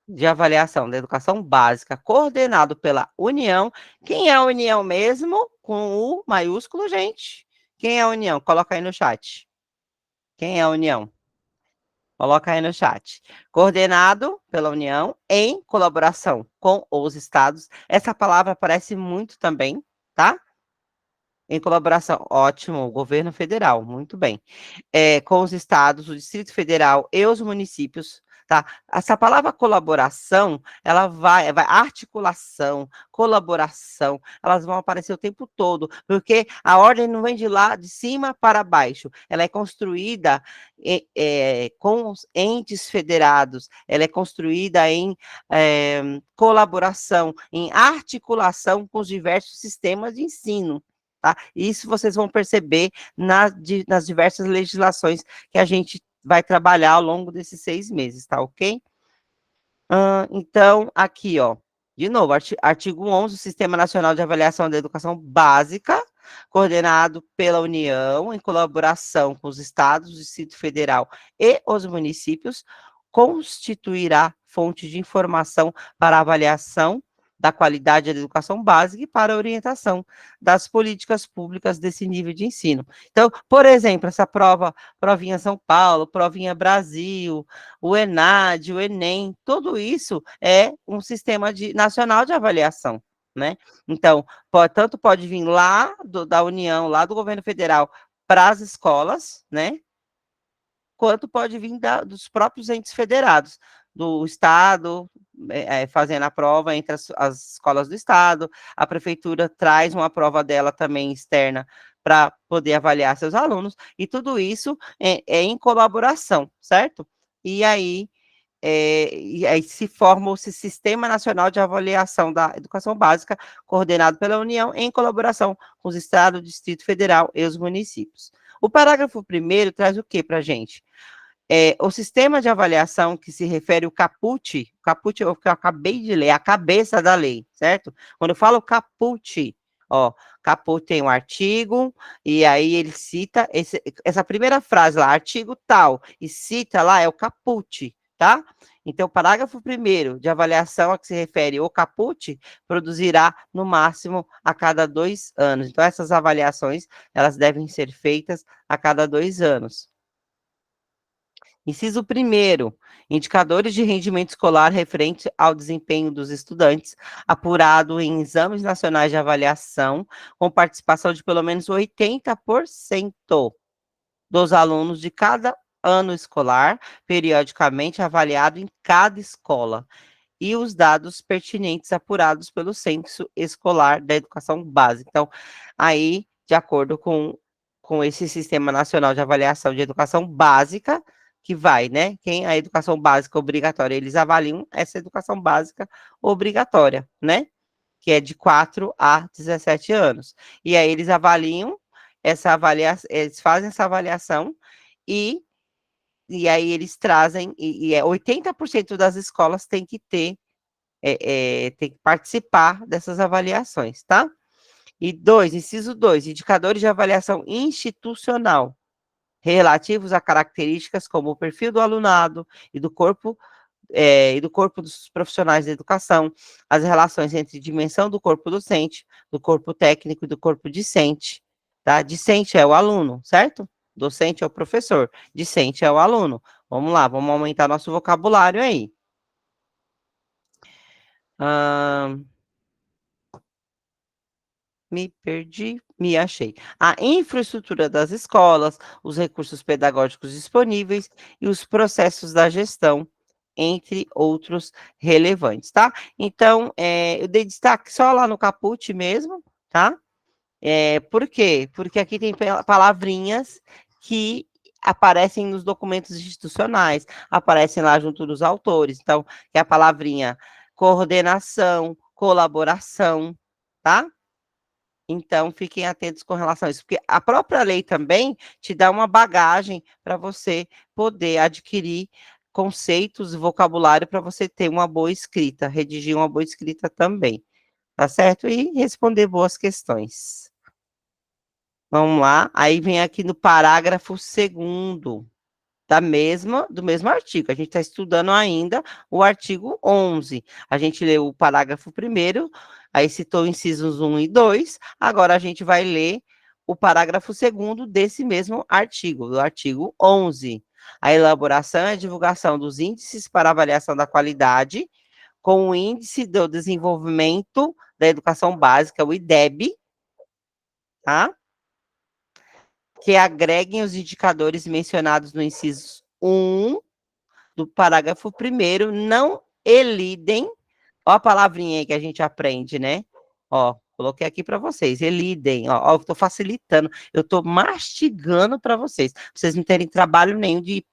S1: de Avaliação da Educação Básica, coordenado pela União. Quem é a União mesmo? Com U maiúsculo, gente. Quem é a União? Coloca aí no chat. Quem é a União? Coloca aí no chat. Coordenado pela União, em colaboração com os estados. Essa palavra aparece muito também, tá? Em colaboração, ótimo, o governo federal, muito bem. Com os estados, o Distrito Federal e os municípios, tá? Essa palavra colaboração, ela vai articulação, colaboração, elas vão aparecer o tempo todo, porque a ordem não vem de lá, de cima para baixo, ela é construída com os entes federados, ela é construída em colaboração, em articulação com os diversos sistemas de ensino. Tá? Isso vocês vão perceber nas diversas legislações que a gente vai trabalhar ao longo desses 6 meses, tá ok? Então, aqui, ó, de novo, artigo 11, o Sistema Nacional de Avaliação da Educação Básica, coordenado pela União, em colaboração com os estados, o Distrito Federal e os municípios, constituirá fonte de informação para avaliação da qualidade da educação básica e para a orientação das políticas públicas desse nível de ensino. Então, por exemplo, essa provinha São Paulo, provinha Brasil, o ENAD, o Enem, tudo isso é um sistema nacional de avaliação, né? Então, tanto pode vir lá da União, lá do governo federal, para as escolas, né? Quanto pode vir dos próprios entes federados, do Estado, fazendo a prova entre as escolas do Estado, a prefeitura traz uma prova dela também externa para poder avaliar seus alunos, e tudo isso é em colaboração, certo? E aí se forma esse Sistema Nacional de Avaliação da Educação Básica, coordenado pela União, em colaboração com os estados, Distrito Federal e os municípios. O parágrafo 1º traz o que para a gente? O sistema de avaliação que se refere ao caput é o que eu acabei de ler, a cabeça da lei, certo? Quando eu falo caput, ó, caput tem um artigo, e aí ele cita essa primeira frase lá, artigo tal, e cita lá, é o caput, tá? Então, o parágrafo 1º de avaliação a que se refere ao caput, produzirá no máximo a cada 2 anos. Então, essas avaliações, elas devem ser feitas a cada 2 anos. Inciso 1º, indicadores de rendimento escolar referente ao desempenho dos estudantes, apurado em exames nacionais de avaliação, com participação de pelo menos 80% dos alunos de cada ano escolar, periodicamente avaliado em cada escola, e os dados pertinentes apurados pelo Censo Escolar da Educação Básica. Então, aí, de acordo com esse Sistema Nacional de Avaliação de Educação Básica, que vai, né? Quem a educação básica obrigatória, eles avaliam essa educação básica obrigatória, né? Que é de 4 a 17 anos. E aí eles avaliam essa avaliação, eles fazem essa avaliação e aí eles trazem, 80% das escolas tem que tem que participar dessas avaliações, tá? E inciso 2, indicadores de avaliação institucional, relativos a características como o perfil do alunado e do corpo dos profissionais da educação, as relações entre dimensão do corpo docente, do corpo técnico e do corpo discente, tá? Discente é o aluno, certo? Docente é o professor, discente é o aluno. Vamos lá, vamos aumentar nosso vocabulário aí. Me perdi, me achei. A infraestrutura das escolas, os recursos pedagógicos disponíveis e os processos da gestão, entre outros relevantes, tá? Então, eu dei destaque só lá no caput mesmo, tá? Por quê? Porque aqui tem palavrinhas que aparecem nos documentos institucionais, aparecem lá junto dos autores. Então, é a palavrinha coordenação, colaboração, tá? Então, fiquem atentos com relação a isso, porque a própria lei também te dá uma bagagem para você poder adquirir conceitos e vocabulário para você ter uma boa escrita, redigir uma boa escrita também, tá certo? E responder boas questões. Vamos lá, aí vem aqui no parágrafo 2º do mesmo artigo. A gente está estudando ainda o artigo 11. A gente leu o parágrafo 1º, aí citou incisos 1 e 2, agora a gente vai ler o parágrafo 2º desse mesmo artigo, do artigo 11. A elaboração e a divulgação dos índices para avaliação da qualidade, com o índice do desenvolvimento da educação básica, o IDEB, tá? Que agreguem os indicadores mencionados no inciso 1 do parágrafo 1º não elidem, ó a palavrinha aí que a gente aprende, né? Ó, coloquei aqui para vocês, elidem, ó, eu tô facilitando, eu tô mastigando para vocês não terem trabalho nenhum de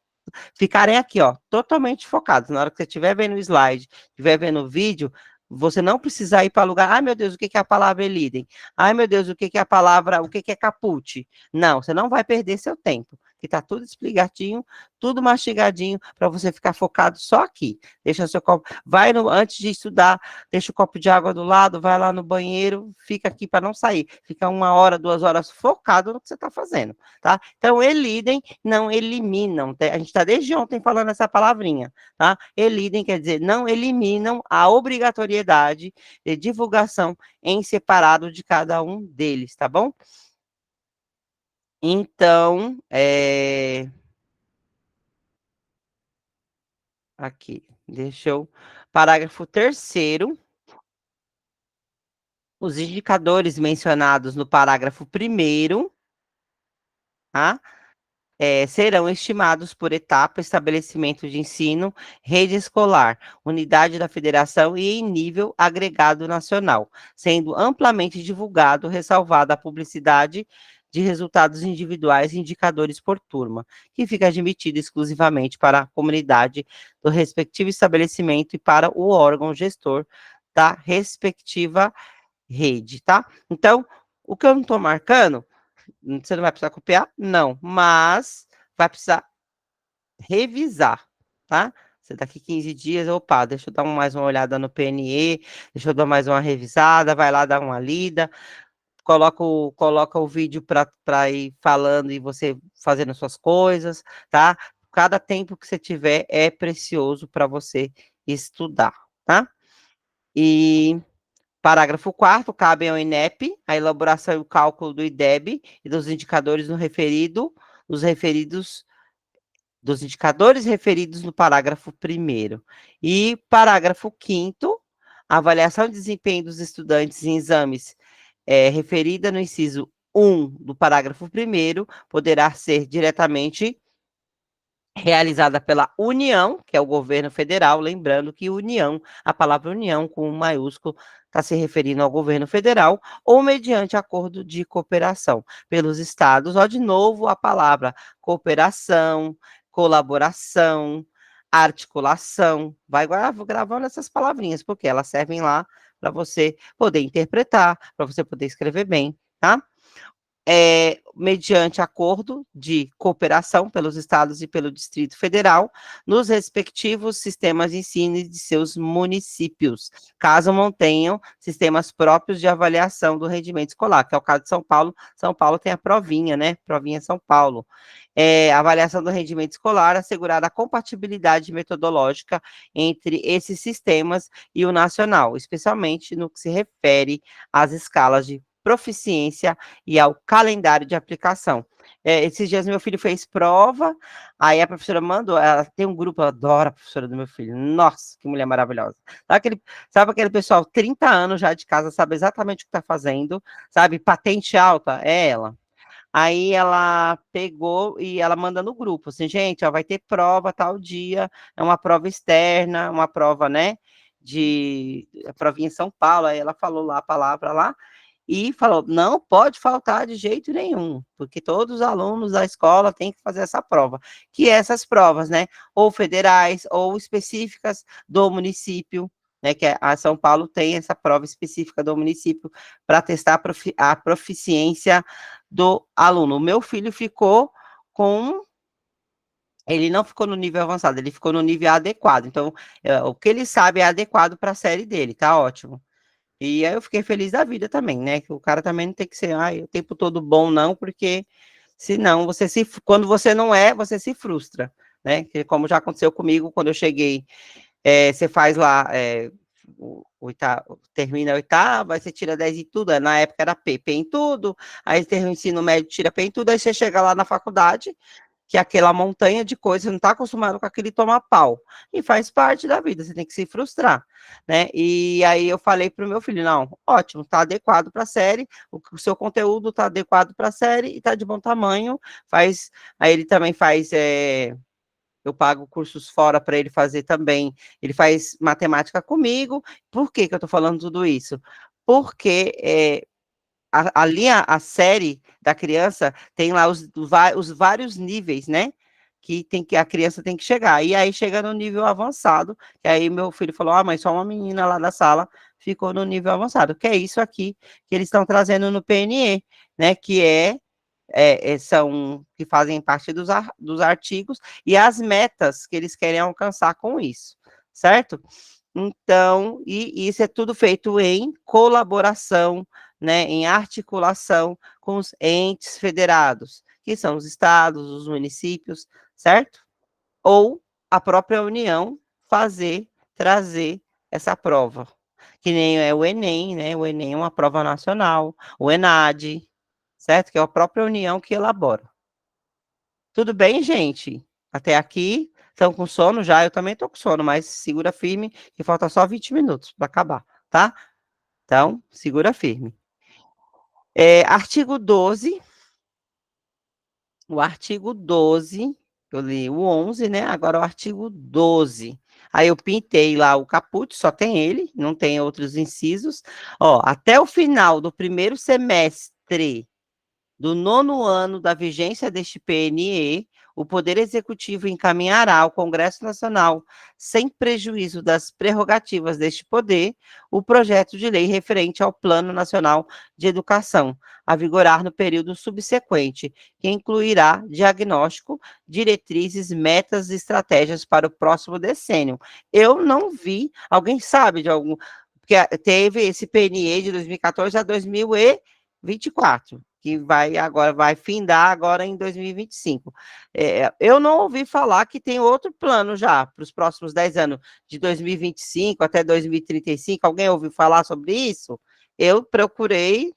S1: ficarem aqui, ó, totalmente focados. Na hora que você estiver vendo o slide, estiver vendo o vídeo, você não precisar ir para lugar, ai meu Deus, o que que é a palavra elidem? Ai meu Deus, o que que é a palavra, o que que é caput? Não, você não vai perder seu tempo, que tá tudo explicadinho, tudo mastigadinho, para você ficar focado só aqui. Deixa seu copo, vai no, antes de estudar, deixa o copo de água do lado, vai lá no banheiro, fica aqui para não sair. Fica 1 hora, 2 horas focado no que você está fazendo, tá? Então, elidem, não eliminam. A gente está desde ontem falando essa palavrinha, tá? Elidem quer dizer não eliminam a obrigatoriedade de divulgação em separado de cada um deles, tá bom? Então, aqui, deixa eu. Parágrafo 3º. Os indicadores mencionados no parágrafo 1º, tá? Serão estimados por etapa, estabelecimento de ensino, rede escolar, unidade da federação e em nível agregado nacional, sendo amplamente divulgado, ressalvada a publicidade de resultados individuais e indicadores por turma, que fica admitido exclusivamente para a comunidade do respectivo estabelecimento e para o órgão gestor da respectiva rede, tá? Então, o que eu não estou marcando, você não vai precisar copiar? Não, mas vai precisar revisar, tá? Você daqui 15 dias, opa, deixa eu dar mais uma olhada no PNE, deixa eu dar mais uma revisada, vai lá dar uma lida, coloca o vídeo para ir falando e você fazendo suas coisas, tá? Cada tempo que você tiver é precioso para você estudar, tá? E parágrafo 4º, cabe ao INEP a elaboração e o cálculo do IDEB e dos indicadores no referido, os referidos dos indicadores referidos no parágrafo 1º. E parágrafo 5º, a avaliação de desempenho dos estudantes em exames referida no inciso 1 do parágrafo 1º poderá ser diretamente realizada pela União, que é o governo federal, lembrando que União, a palavra União com um maiúsculo, está se referindo ao governo federal, ou mediante acordo de cooperação pelos estados, ó, de novo a palavra cooperação, colaboração, articulação, vai gravando essas palavrinhas, porque elas servem lá para você poder interpretar, para você poder escrever bem, tá? Mediante acordo de cooperação pelos estados e pelo Distrito Federal, nos respectivos sistemas de ensino de seus municípios, caso mantenham sistemas próprios de avaliação do rendimento escolar, que é o caso de São Paulo tem a provinha, né? Provinha São Paulo. Avaliação do rendimento escolar, assegurar a compatibilidade metodológica entre esses sistemas e o nacional, especialmente no que se refere às escalas de proficiência e ao calendário de aplicação. Esses dias meu filho fez prova, aí a professora mandou, ela tem um grupo, eu adoro a professora do meu filho, nossa, que mulher maravilhosa. Sabe aquele pessoal, 30 anos já de casa, sabe exatamente o que está fazendo, sabe, patente alta, é ela. Aí ela pegou e ela manda no grupo, assim, gente, ó, vai ter prova tal dia, é uma prova externa, uma prova, né, a provinha em São Paulo, aí ela falou lá a palavra lá, e falou, não pode faltar de jeito nenhum, porque todos os alunos da escola têm que fazer essa prova, que essas provas, né, ou federais, ou específicas do município, né, que a São Paulo tem essa prova específica do município para testar a proficiência do aluno. O meu filho ficou ele não ficou no nível avançado, ele ficou no nível adequado, então, o que ele sabe é adequado para a série dele, tá ótimo. E aí eu fiquei feliz da vida também, né? Que o cara também não tem que ser, o tempo todo bom, não, porque senão quando você não é, você se frustra, né? Que como já aconteceu comigo quando eu cheguei, você faz lá, termina a oitava, aí você tira 10 em tudo, na época era P em tudo, aí termina o ensino médio, tira P em tudo, aí você chega lá na faculdade, que é aquela montanha de coisas, você não está acostumado com aquele tomar pau, e faz parte da vida, você tem que se frustrar, né? E aí eu falei para o meu filho, não, ótimo, está adequado para a série, o seu conteúdo está adequado para a série e está de bom tamanho, aí ele também faz eu pago cursos fora para ele fazer também. Ele faz matemática comigo. Por que que eu estou falando tudo isso? Porque ali a série da criança tem lá os vários níveis, né? Que a criança tem que chegar. E aí chega no nível avançado. E aí meu filho falou: ah, mas só uma menina lá da sala ficou no nível avançado. Que é isso aqui que eles estão trazendo no PNE, né? São que fazem parte dos artigos e as metas que eles querem alcançar com isso, certo? Então, e isso é tudo feito em colaboração, né, em articulação com os entes federados, que são os estados, os municípios, certo? Ou a própria União trazer essa prova, que nem é o Enem, né? O Enem é uma prova nacional, o ENAD, certo? Que é a própria União que elabora. Tudo bem, gente? Até aqui, estão com sono já? Eu também estou com sono, mas segura firme, que falta só 20 minutos para acabar, tá? Então, segura firme. Artigo 12, o artigo 12, eu li o 11, né? Agora o artigo 12. Aí eu pintei lá o caput, só tem ele, não tem outros incisos. Ó, até o final do primeiro semestre do 9º ano da vigência deste PNE, o Poder Executivo encaminhará ao Congresso Nacional, sem prejuízo das prerrogativas deste poder, o projeto de lei referente ao Plano Nacional de Educação, a vigorar no período subsequente, que incluirá diagnóstico, diretrizes, metas e estratégias para o próximo decênio. Eu não vi, alguém sabe de algum, porque teve esse PNE de 2014 a 2024, que vai findar agora em 2025. Eu não ouvi falar que tem outro plano já para os próximos 10 anos, de 2025 até 2035. Alguém ouviu falar sobre isso? Eu procurei.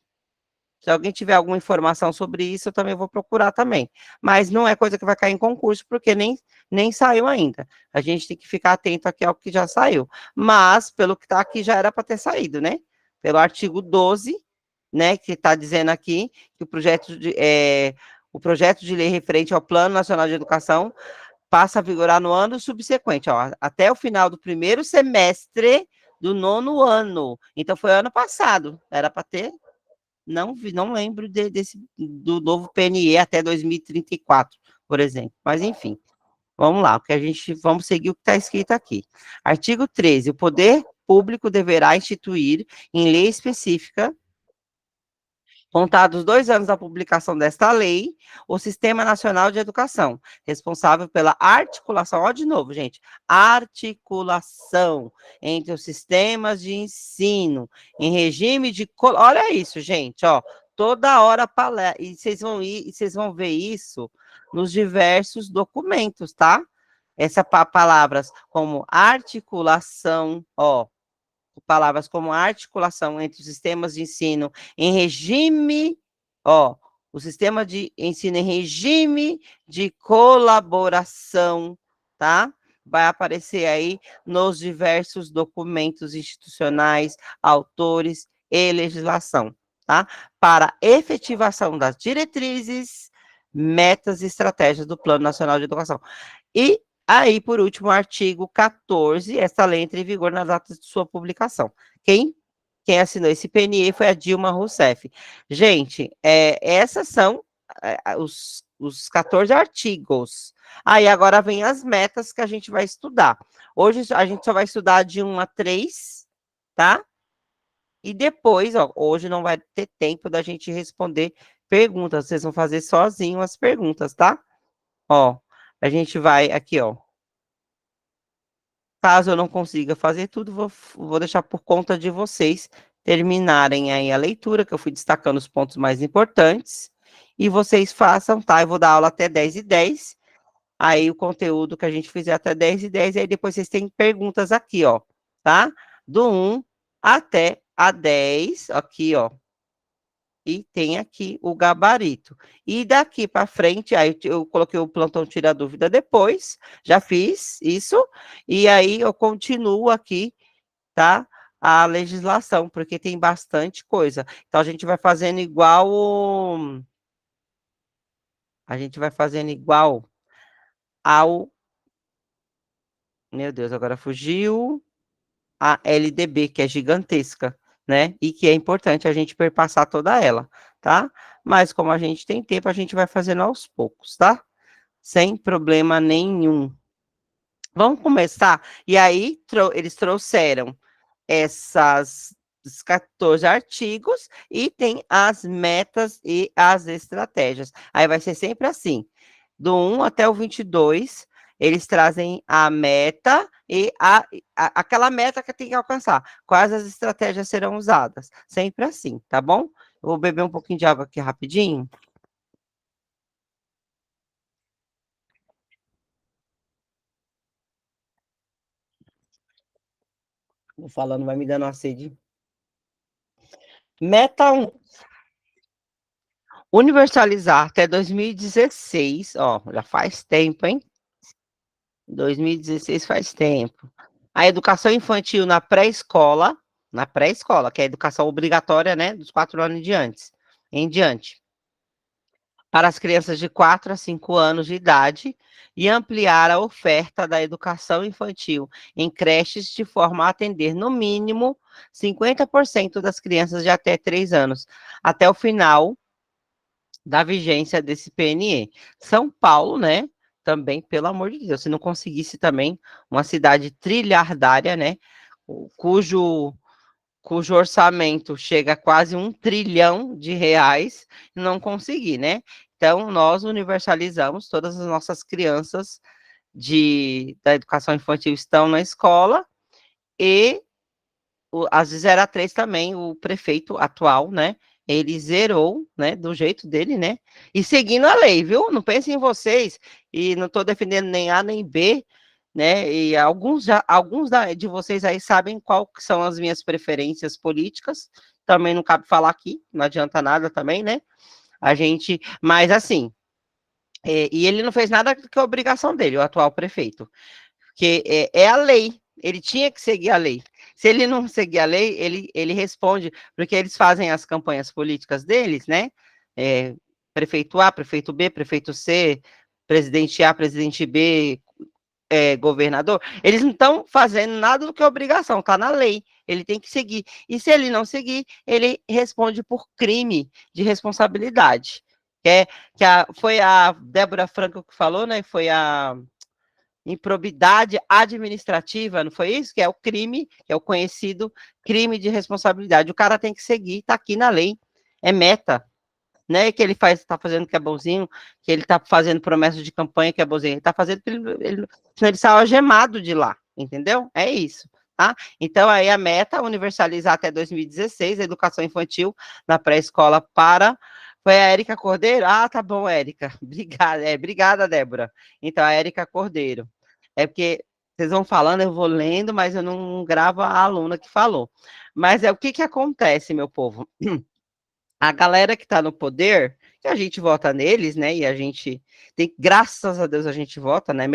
S1: Se alguém tiver alguma informação sobre isso, eu também vou procurar também. Mas não é coisa que vai cair em concurso, porque nem saiu ainda. A gente tem que ficar atento aqui ao que já saiu. Mas, pelo que está aqui, já era para ter saído, né? Pelo artigo 12, né, que está dizendo aqui que o projeto de lei referente ao Plano Nacional de Educação passa a vigorar no ano subsequente, ó, até o final do primeiro semestre do 9º ano. Então, foi ano passado. Era para ter, não lembro do novo PNE até 2034, por exemplo. Mas, enfim, vamos lá, vamos seguir o que está escrito aqui. Artigo 13. O poder público deverá instituir, em lei específica, contados 2 anos da publicação desta lei, o Sistema Nacional de Educação, responsável pela articulação, ó, de novo, gente, articulação entre os sistemas de ensino, em regime de, olha isso, gente, ó, toda hora palestra, e vocês vão ver isso nos diversos documentos, tá? Palavras como articulação, ó, palavras como articulação entre os sistemas de ensino em regime, ó, o sistema de ensino em regime de colaboração, tá? Vai aparecer aí nos diversos documentos institucionais, autores e legislação, tá? Para efetivação das diretrizes, metas e estratégias do Plano Nacional de Educação. E aí, por último, o artigo 14, essa lei entra em vigor na data de sua publicação. Quem assinou esse PNE foi a Dilma Rousseff. Gente, essas são os 14 artigos. Aí agora vem as metas que a gente vai estudar. Hoje a gente só vai estudar de 1 a 3, tá? E depois, ó, hoje não vai ter tempo da gente responder perguntas. Vocês vão fazer sozinho as perguntas, tá? Ó, a gente vai aqui, ó. Caso eu não consiga fazer tudo, vou deixar por conta de vocês terminarem aí a leitura, que eu fui destacando os pontos mais importantes, e vocês façam, tá? Eu vou dar aula até 10h10, aí o conteúdo que a gente fizer até 10h10, e aí depois vocês têm perguntas aqui, ó, tá? Do 1 até a 10, aqui, ó, e tem aqui o gabarito. E daqui para frente, aí eu coloquei o plantão tira dúvida depois, já fiz isso, e aí eu continuo aqui, tá? A legislação, porque tem bastante coisa. Então a gente vai fazendo a gente vai fazendo igual ao Meu Deus, agora fugiu a LDB, que é gigantesca, né? E que é importante a gente perpassar toda ela, tá? Mas como a gente tem tempo, a gente vai fazendo aos poucos, tá? Sem problema nenhum. Vamos começar? E aí, eles trouxeram essas os 14 artigos e tem as metas e as estratégias. Aí vai ser sempre assim, do 1 até o 22, eles trazem a meta e aquela meta que tem que alcançar. Quais as estratégias serão usadas? Sempre assim, tá bom? Eu vou beber um pouquinho de água aqui rapidinho. Vou falando, vai me dando uma sede. Meta 1, universalizar até 2016, ó, já faz tempo, hein? 2016 faz tempo. A educação infantil na pré-escola, que é a educação obrigatória, né, dos 4 anos em diante, para as crianças de 4 a 5 anos de idade e ampliar a oferta da educação infantil em creches de forma a atender, no mínimo, 50% das crianças de até 3 anos, até o final da vigência desse PNE. São Paulo, né? Também, pelo amor de Deus, se não conseguisse também uma cidade trilhardária, né? Cujo orçamento chega a quase R$ 1 trilhão, não conseguir, né? Então, nós universalizamos todas as nossas crianças da educação infantil estão na escola e as de 0 a 3 também, o prefeito atual, né? Ele zerou, né? Do jeito dele, né? E seguindo a lei, viu? Não pensem em vocês, e não estou defendendo nem A nem B, né? E alguns de vocês aí sabem qual são as minhas preferências políticas. Também não cabe falar aqui, não adianta nada também, né? Mas assim, e ele não fez nada que é obrigação dele, o atual prefeito, porque é a lei, ele tinha que seguir a lei. Se ele não seguir a lei, ele responde, porque eles fazem as campanhas políticas deles, né? É, prefeito A, prefeito B, prefeito C, presidente A, presidente B, governador. Eles não estão fazendo nada do que é obrigação, está na lei. Ele tem que seguir. E se ele não seguir, ele responde por crime de responsabilidade. Que, é, foi a Débora Franco que falou, né? Foi a improbidade administrativa, não foi isso? Que é o crime, que é o conhecido crime de responsabilidade. O cara tem que seguir, está aqui na lei, é meta, né? Que ele está fazendo que é bonzinho, que ele está fazendo promessa de campanha que é bonzinho, ele está fazendo senão ele sai algemado de lá, entendeu? É isso. Tá? Então, aí a meta, universalizar até 2016 a educação infantil na pré-escola para. Foi a Érica Cordeiro? Ah, tá bom, Érica. Obrigada, obrigada, Débora. Então, a Érica Cordeiro. É porque vocês vão falando, eu vou lendo, mas eu não gravo a aluna que falou. Mas é o que acontece, meu povo? A galera que está no poder, que a gente vota neles, né? E a gente tem, graças a Deus, a gente vota, né?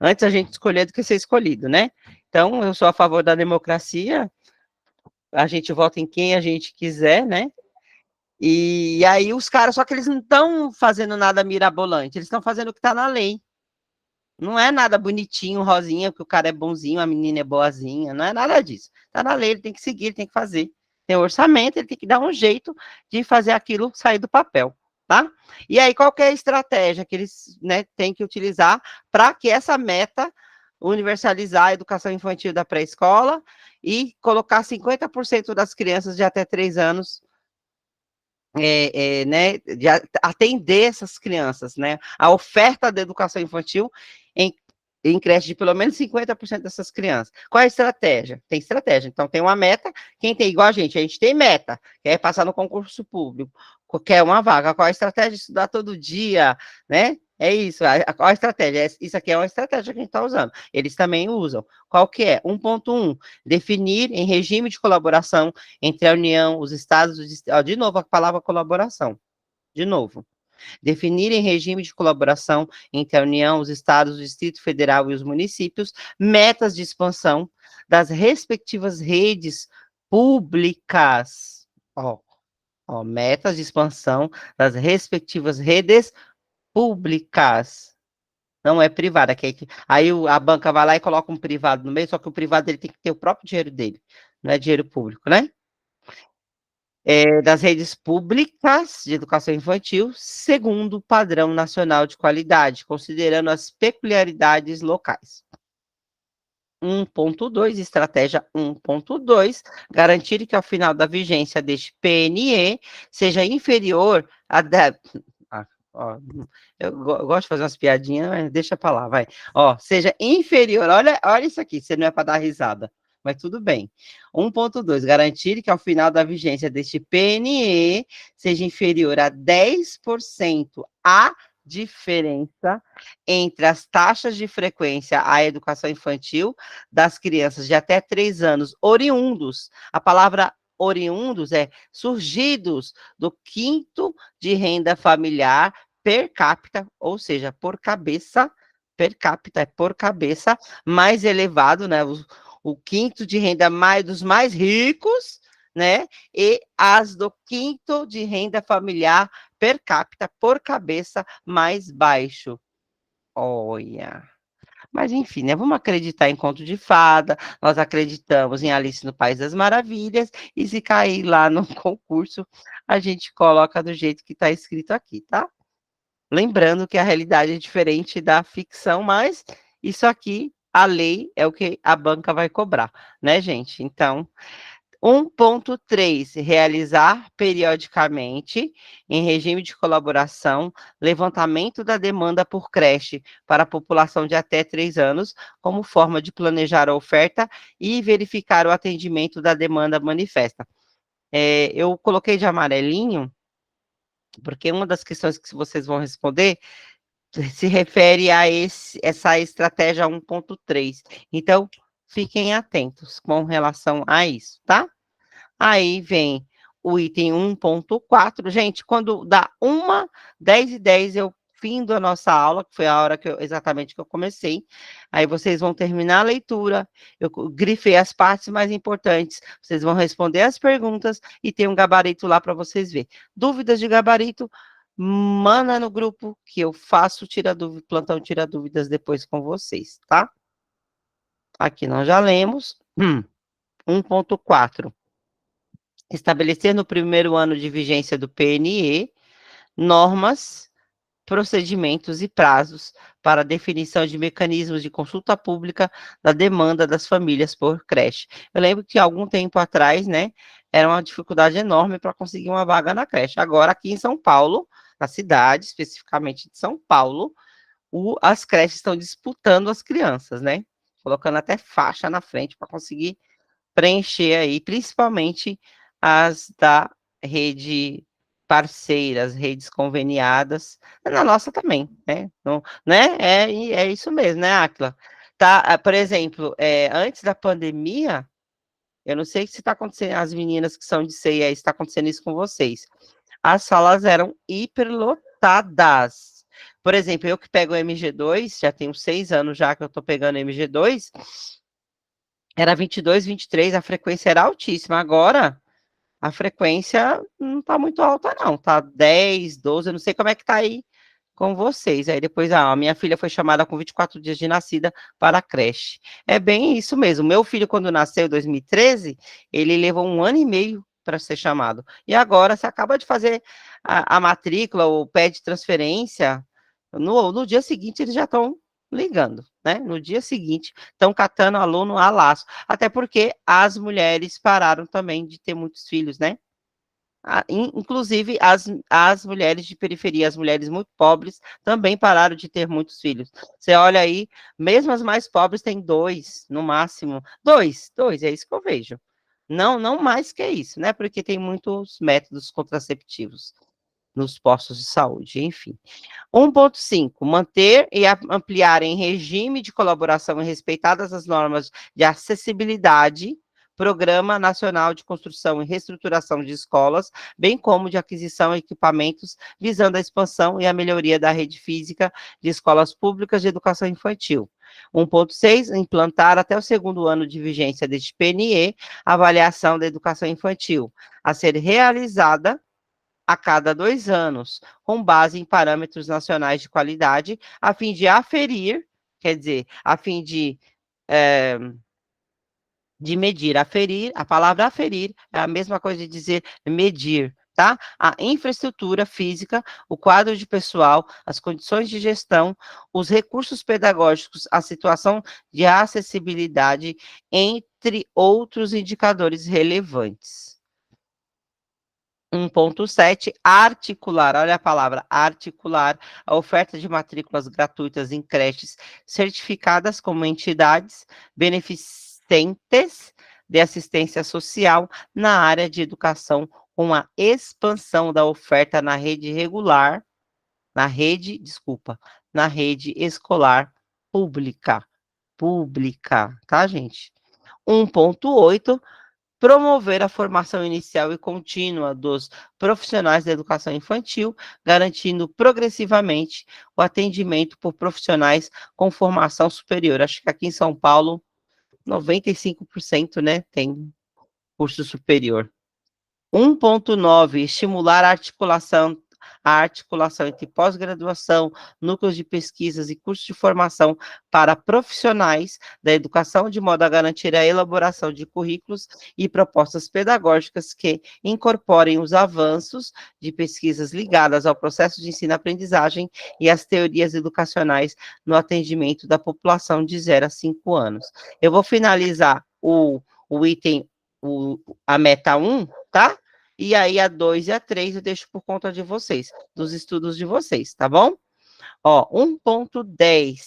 S1: Antes a gente escolher do que ser escolhido, né? Então, eu sou a favor da democracia, a gente vota em quem a gente quiser, né? E aí os caras, só que eles não estão fazendo nada mirabolante, eles estão fazendo o que está na lei. Não é nada bonitinho, rosinha, porque o cara é bonzinho, a menina é boazinha, não é nada disso. Está na lei, ele tem que seguir, ele tem que fazer. Tem orçamento, ele tem que dar um jeito de fazer aquilo sair do papel, tá? E aí, qual que é a estratégia que eles, né, têm que utilizar para que essa meta universalizar a educação infantil da pré-escola e colocar 50% das crianças de até 3 anos né, de atender essas crianças, né? A oferta da educação infantil em, em creche de pelo menos 50% dessas crianças. Qual é a estratégia? Tem estratégia. Então, tem uma meta. Quem tem igual a gente tem meta, quer passar no concurso público, quer uma vaga. Qual é a estratégia? Estudar todo dia, né? É isso. Qual a estratégia? Isso aqui é uma estratégia que a gente está usando. Eles também usam. Qual que é? 1.1, definir em regime de colaboração entre a União, os estados, de novo a palavra colaboração, de novo. Definir em regime de colaboração entre a União, os estados, o Distrito Federal e os municípios, metas de expansão das respectivas redes públicas. Metas de expansão das respectivas redes públicas. Não é privada. Aí a banca vai lá e coloca um privado no meio, só que o privado ele tem que ter o próprio dinheiro dele, não é dinheiro público, né? Das redes públicas de educação infantil, segundo o padrão nacional de qualidade, considerando as peculiaridades locais. 1.2, estratégia 1.2, garantir que ao final da vigência deste PNE seja inferior a... Ó, eu gosto de fazer umas piadinhas, mas deixa pra lá, vai. Ó, seja inferior, olha isso aqui, você não é para dar risada, mas tudo bem. 1.2, garantir que ao final da vigência deste PNE seja inferior a 10% a diferença entre as taxas de frequência à educação infantil das crianças de até 3 anos oriundos. A palavra oriundos é surgidos do quinto de renda familiar per capita, ou seja, por cabeça, per capita é por cabeça, mais elevado, né? O quinto de renda mais dos mais ricos, né? E as do quinto de renda familiar per capita, por cabeça, mais baixo. Olha. Mas enfim, né? Vamos acreditar em conto de fada, nós acreditamos em Alice no País das Maravilhas, e se cair lá no concurso, a gente coloca do jeito que está escrito aqui, tá? Lembrando que a realidade é diferente da ficção, mas isso aqui, a lei é o que a banca vai cobrar, né, gente? Então, 1.3, realizar periodicamente, em regime de colaboração, levantamento da demanda por creche para a população de até 3 anos, como forma de planejar a oferta e verificar o atendimento da demanda manifesta. Eu coloquei de amarelinho, porque uma das questões que vocês vão responder se refere a essa estratégia 1.3. Então, fiquem atentos com relação a isso, tá? Aí vem o item 1.4. Gente, quando dá 10h10, eu findo a nossa aula, que foi a hora exatamente que eu comecei. Aí vocês vão terminar a leitura. Eu grifei as partes mais importantes. Vocês vão responder as perguntas e tem um gabarito lá para vocês verem. Dúvidas de gabarito, manda no grupo que eu faço plantão tira dúvidas depois com vocês, tá? Aqui nós já lemos. 1.4. Estabelecer no primeiro ano de vigência do PNE normas, procedimentos e prazos para definição de mecanismos de consulta pública da demanda das famílias por creche. Eu lembro que algum tempo atrás, né, era uma dificuldade enorme para conseguir uma vaga na creche. Agora, aqui em São Paulo, na cidade, especificamente de São Paulo, as creches estão disputando as crianças, né? Colocando até faixa na frente para conseguir preencher aí, principalmente as da rede parceiras, redes conveniadas, na nossa também, né? Não, né? É isso mesmo, né, Áquila? Tá, por exemplo, antes da pandemia, eu não sei se está acontecendo, as meninas que são de CEA, está acontecendo isso com vocês. As salas eram hiperlotadas. Por exemplo, eu que pego o MG2, já tenho 6 anos já que eu estou pegando o MG2, era 22, 23, a frequência era altíssima. Agora, a frequência não está muito alta, não. Tá 10, 12, eu não sei como é que tá aí com vocês. Aí depois, a minha filha foi chamada com 24 dias de nascida para a creche. É bem isso mesmo. Meu filho, quando nasceu em 2013, ele levou 1 ano e meio para ser chamado. E agora, você acaba de fazer a matrícula, ou pede transferência, no dia seguinte eles já estão ligando, né? No dia seguinte, estão catando aluno a laço. Até porque as mulheres pararam também de ter muitos filhos, né? Inclusive, as mulheres de periferia, as mulheres muito pobres, também pararam de ter muitos filhos. Você olha aí, mesmo as mais pobres têm 2, no máximo. Dois, é isso que eu vejo. Não, não mais que isso, né? Porque tem muitos métodos contraceptivos nos postos de saúde, enfim. 1.5, manter e ampliar em regime de colaboração e respeitadas as normas de acessibilidade, Programa Nacional de Construção e Reestruturação de Escolas, bem como de aquisição de equipamentos, visando a expansão e a melhoria da rede física de escolas públicas de educação infantil. 1.6, implantar até o segundo ano de vigência deste PNE, avaliação da educação infantil, a ser realizada a cada 2 anos, com base em parâmetros nacionais de qualidade, a fim de aferir, quer dizer, a fim de medir. Aferir, a palavra aferir é a mesma coisa de dizer medir, tá? A infraestrutura física, o quadro de pessoal, as condições de gestão, os recursos pedagógicos, a situação de acessibilidade, entre outros indicadores relevantes. 1.7, articular, olha a palavra, articular, a oferta de matrículas gratuitas em creches certificadas como entidades beneficentes de assistência social na área de educação, com a expansão da oferta na rede regular, na rede escolar pública, tá, gente? 1.8, promover a formação inicial e contínua dos profissionais da educação infantil, garantindo progressivamente o atendimento por profissionais com formação superior. Acho que aqui em São Paulo, 95%, né, tem curso superior. 1.9, estimular a articulação entre pós-graduação, núcleos de pesquisas e cursos de formação para profissionais da educação, de modo a garantir a elaboração de currículos e propostas pedagógicas que incorporem os avanços de pesquisas ligadas ao processo de ensino-aprendizagem e às teorias educacionais no atendimento da população de 0 a 5 anos. Eu vou finalizar o item, a meta 1, tá? E aí a 2 e a 3 eu deixo por conta de vocês, dos estudos de vocês, tá bom? Ó, 1.10,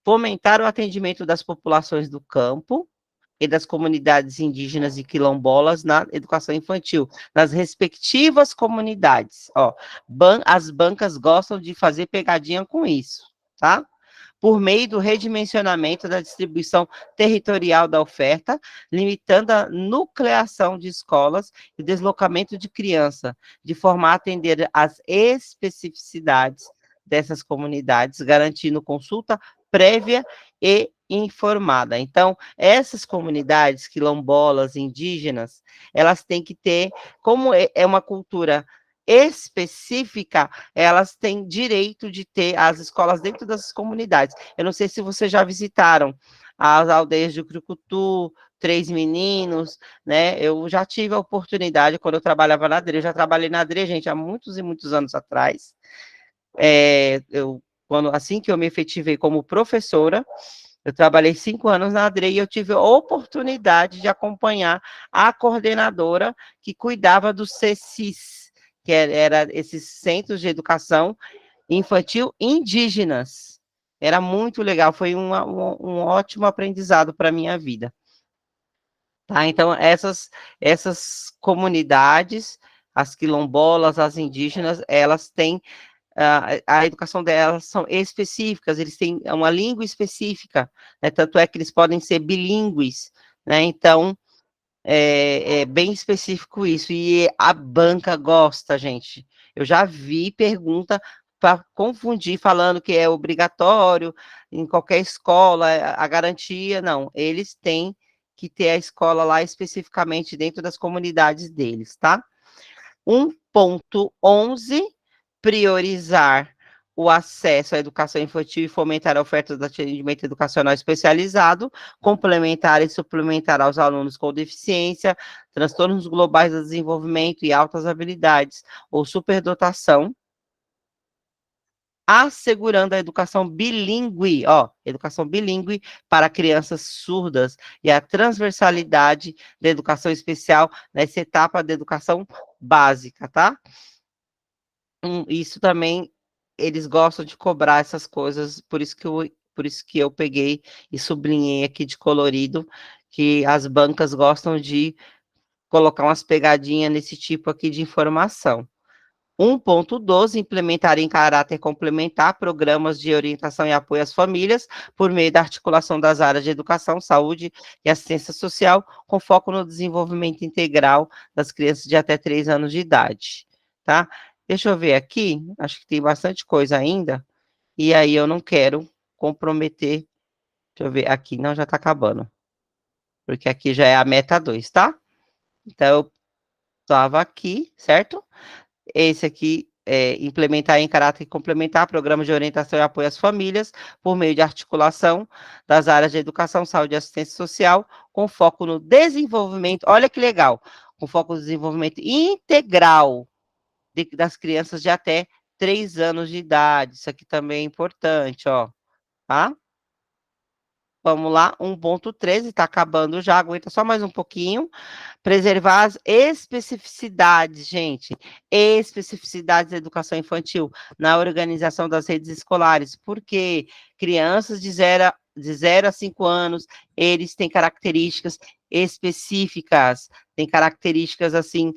S1: fomentar o atendimento das populações do campo e das comunidades indígenas e quilombolas na educação infantil, nas respectivas comunidades. Ó, as bancas gostam de fazer pegadinha com isso, tá? Por meio do redimensionamento da distribuição territorial da oferta, limitando a nucleação de escolas e o deslocamento de criança, de forma a atender às especificidades dessas comunidades, garantindo consulta prévia e informada. Então, essas comunidades quilombolas, indígenas, elas têm que ter, como é uma cultura específica, elas têm direito de ter as escolas dentro das comunidades. Eu não sei se vocês já visitaram as aldeias de Crucutu, Três Meninos, né? Eu já tive a oportunidade, quando eu trabalhava na ADRE, eu já trabalhei na ADRE, gente, há muitos e muitos anos atrás. Assim que eu me efetivei como professora, eu trabalhei 5 anos na ADRE e eu tive a oportunidade de acompanhar a coordenadora que cuidava do CECIS, que era esses centros de educação infantil indígenas. Era muito legal, foi um ótimo aprendizado para a minha vida. Tá? Então, essas comunidades, as quilombolas, as indígenas, elas têm a educação delas são específicas, eles têm uma língua específica, né? Tanto é que eles podem ser bilíngues, né? Então, é bem específico isso, e a banca gosta, gente. Eu já vi pergunta para confundir, falando que é obrigatório em qualquer escola, a garantia, não, eles têm que ter a escola lá especificamente dentro das comunidades deles, tá? 1.11, priorizar o acesso à educação infantil e fomentar a oferta do atendimento educacional especializado, complementar e suplementar aos alunos com deficiência, transtornos globais do desenvolvimento e altas habilidades ou superdotação, assegurando a educação bilíngue para crianças surdas e a transversalidade da educação especial nessa etapa da educação básica, tá? Isso também, eles gostam de cobrar essas coisas, por isso que eu peguei e sublinhei aqui de colorido, que as bancas gostam de colocar umas pegadinhas nesse tipo aqui de informação. 1.12, implementar em caráter complementar programas de orientação e apoio às famílias por meio da articulação das áreas de educação, saúde e assistência social, com foco no desenvolvimento integral das crianças de até 3 anos de idade, tá? Deixa eu ver aqui, acho que tem bastante coisa ainda, e aí eu não quero comprometer, deixa eu ver, aqui, não, já tá acabando, porque aqui já é a meta 2, tá? Então, eu estava aqui, certo? Esse aqui é implementar em caráter complementar programas de orientação e apoio às famílias por meio de articulação das áreas de educação, saúde e assistência social, com foco no desenvolvimento, olha que legal, com foco no desenvolvimento integral das crianças de até 3 anos de idade. Isso aqui também é importante, ó, tá? Vamos lá, 1.13, está acabando já, aguenta só mais um pouquinho. Preservar as especificidades, gente, especificidades da educação infantil na organização das redes escolares, porque crianças de zero a 5 anos, eles têm características específicas, têm características, assim,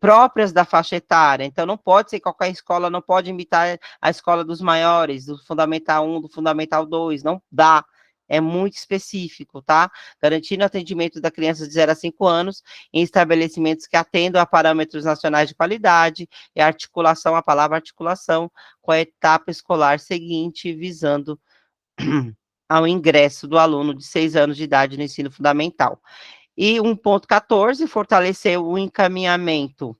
S1: próprias da faixa etária, então não pode ser qualquer escola, não pode imitar a escola dos maiores, do Fundamental 1, do Fundamental 2, não dá, é muito específico, tá? Garantindo o atendimento da criança de 0 a 5 anos em estabelecimentos que atendam a parâmetros nacionais de qualidade e articulação, a palavra articulação, com a etapa escolar seguinte, visando ao ingresso do aluno de 6 anos de idade no ensino fundamental. E 1.14, fortalecer o encaminhamento,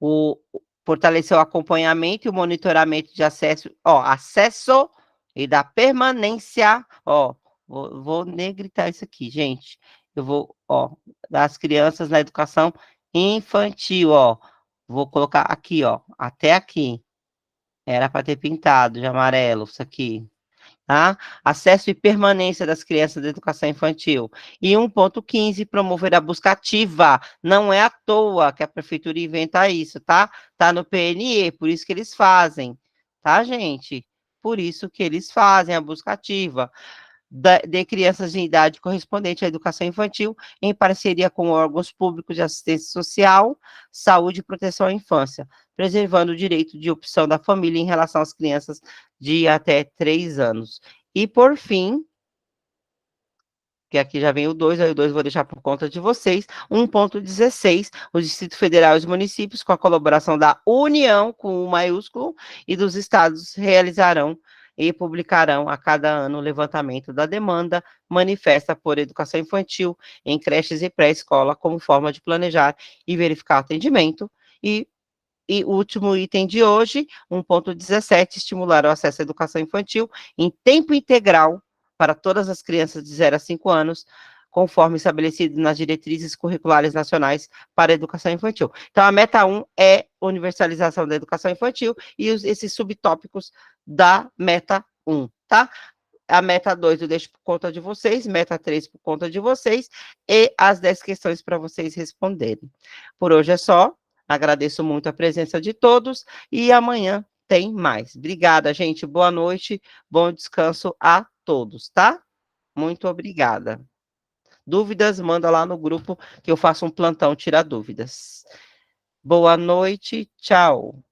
S1: o fortalecer o acompanhamento e o monitoramento de acesso, ó, acesso e da permanência, ó, vou negritar isso aqui, gente. Eu vou, ó, das crianças na educação infantil, ó. Vou colocar aqui, ó, até aqui. Era para ter pintado de amarelo isso aqui, tá? Acesso e permanência das crianças da educação infantil. E 1.15, promover a busca ativa. Não é à toa que a prefeitura inventa isso, tá? Tá no PNE, por isso que eles fazem, tá, gente? Por isso que eles fazem a busca ativa de crianças em idade correspondente à educação infantil, em parceria com órgãos públicos de assistência social, saúde e proteção à infância, preservando o direito de opção da família em relação às crianças de até 3 anos. E, por fim, que aqui já vem o 2, aí o 2 vou deixar por conta de vocês. 1.16, o Distrito Federal e os municípios, com a colaboração da União, com o maiúsculo, e dos estados, realizarão e publicarão a cada ano o levantamento da demanda manifesta por educação infantil em creches e pré-escola, como forma de planejar e verificar o atendimento. E o último item de hoje, 1.17, estimular o acesso à educação infantil em tempo integral para todas as crianças de 0 a 5 anos, conforme estabelecido nas diretrizes curriculares nacionais para a educação infantil. Então, a meta 1 é universalização da educação infantil e esses subtópicos da meta 1, tá? A meta 2 eu deixo por conta de vocês, meta 3 por conta de vocês, e as 10 questões para vocês responderem. Por hoje é só, agradeço muito a presença de todos, e amanhã tem mais. Obrigada, gente, boa noite, bom descanso a todos, tá? Muito obrigada. Dúvidas, manda lá no grupo, que eu faço um plantão tirar dúvidas. Boa noite, tchau.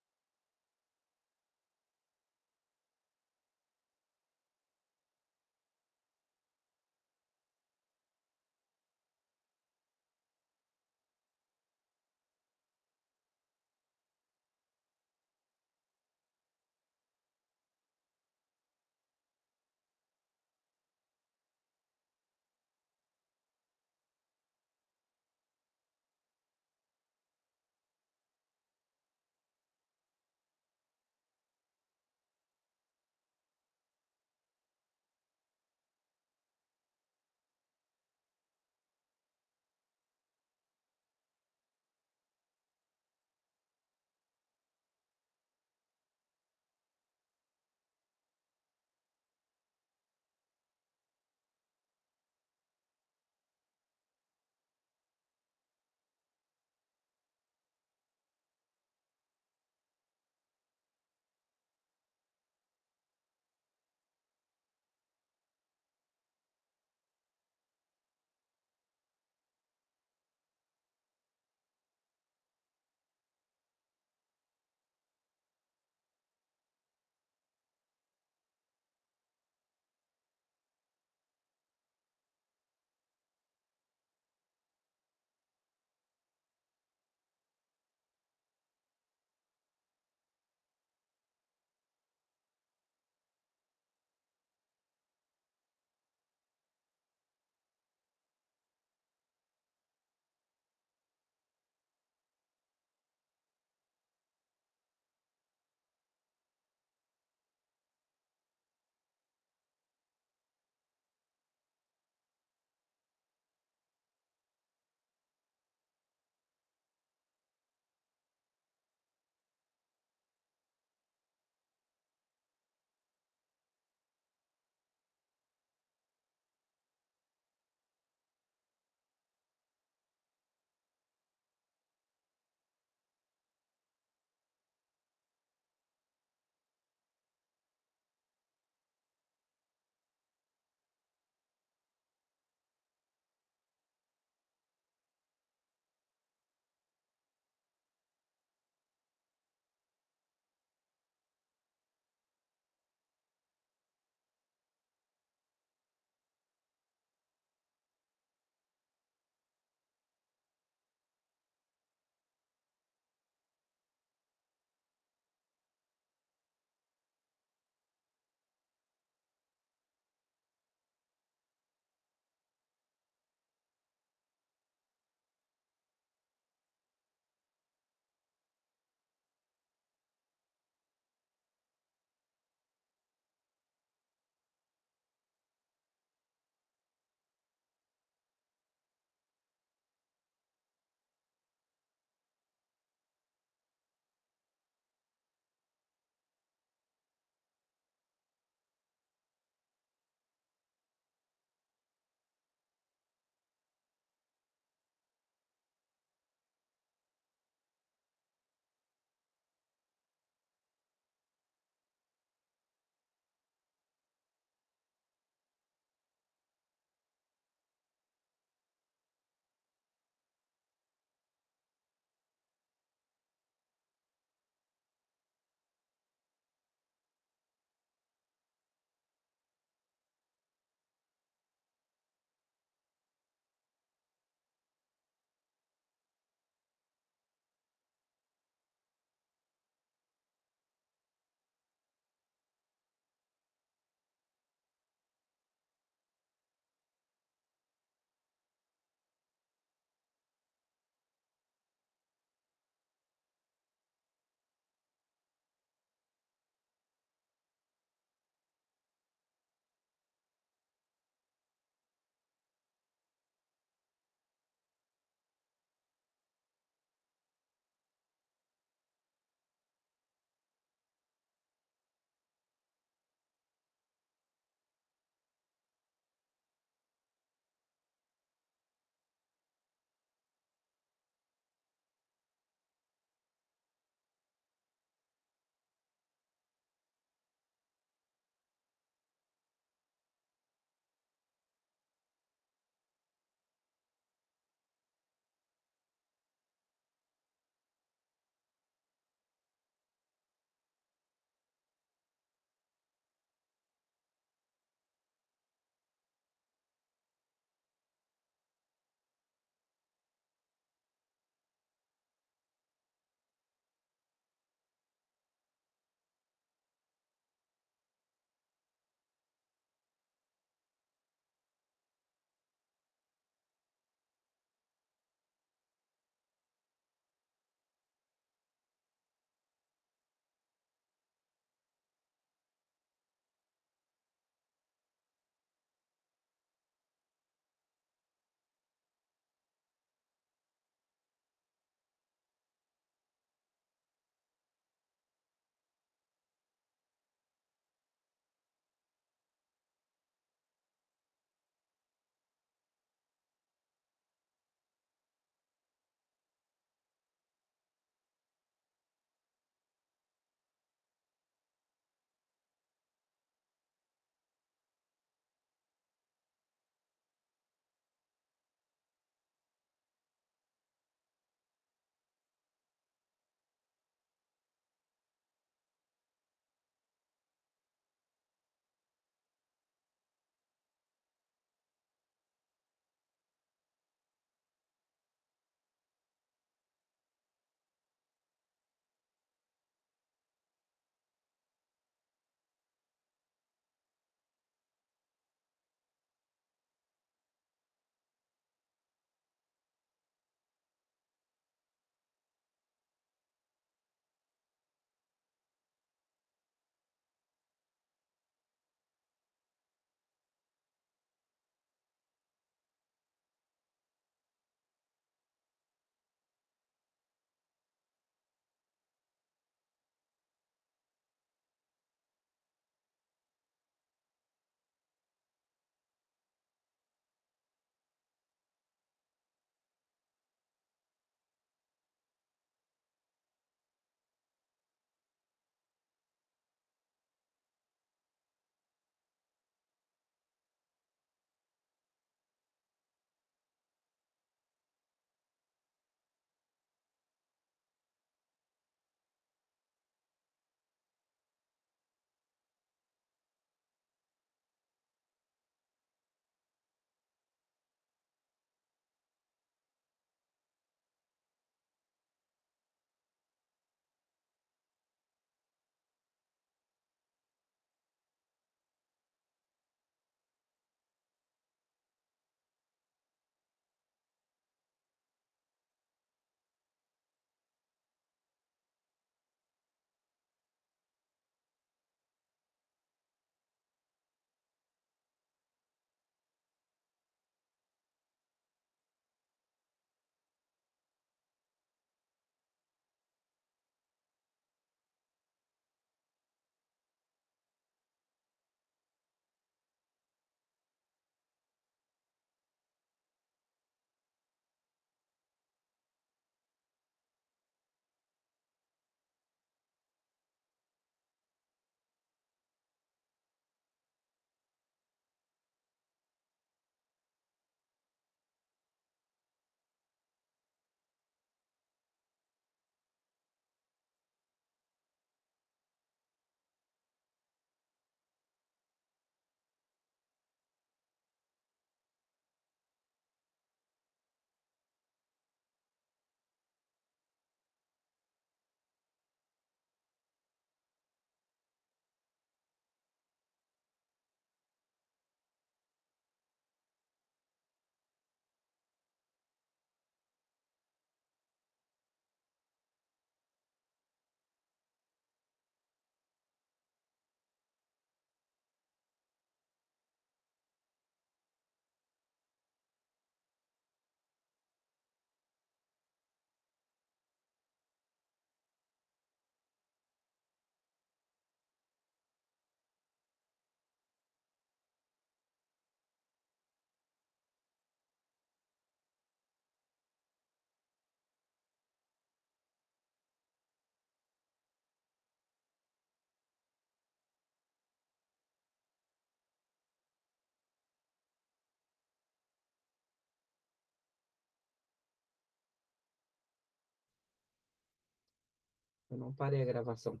S2: Eu não parei a gravação.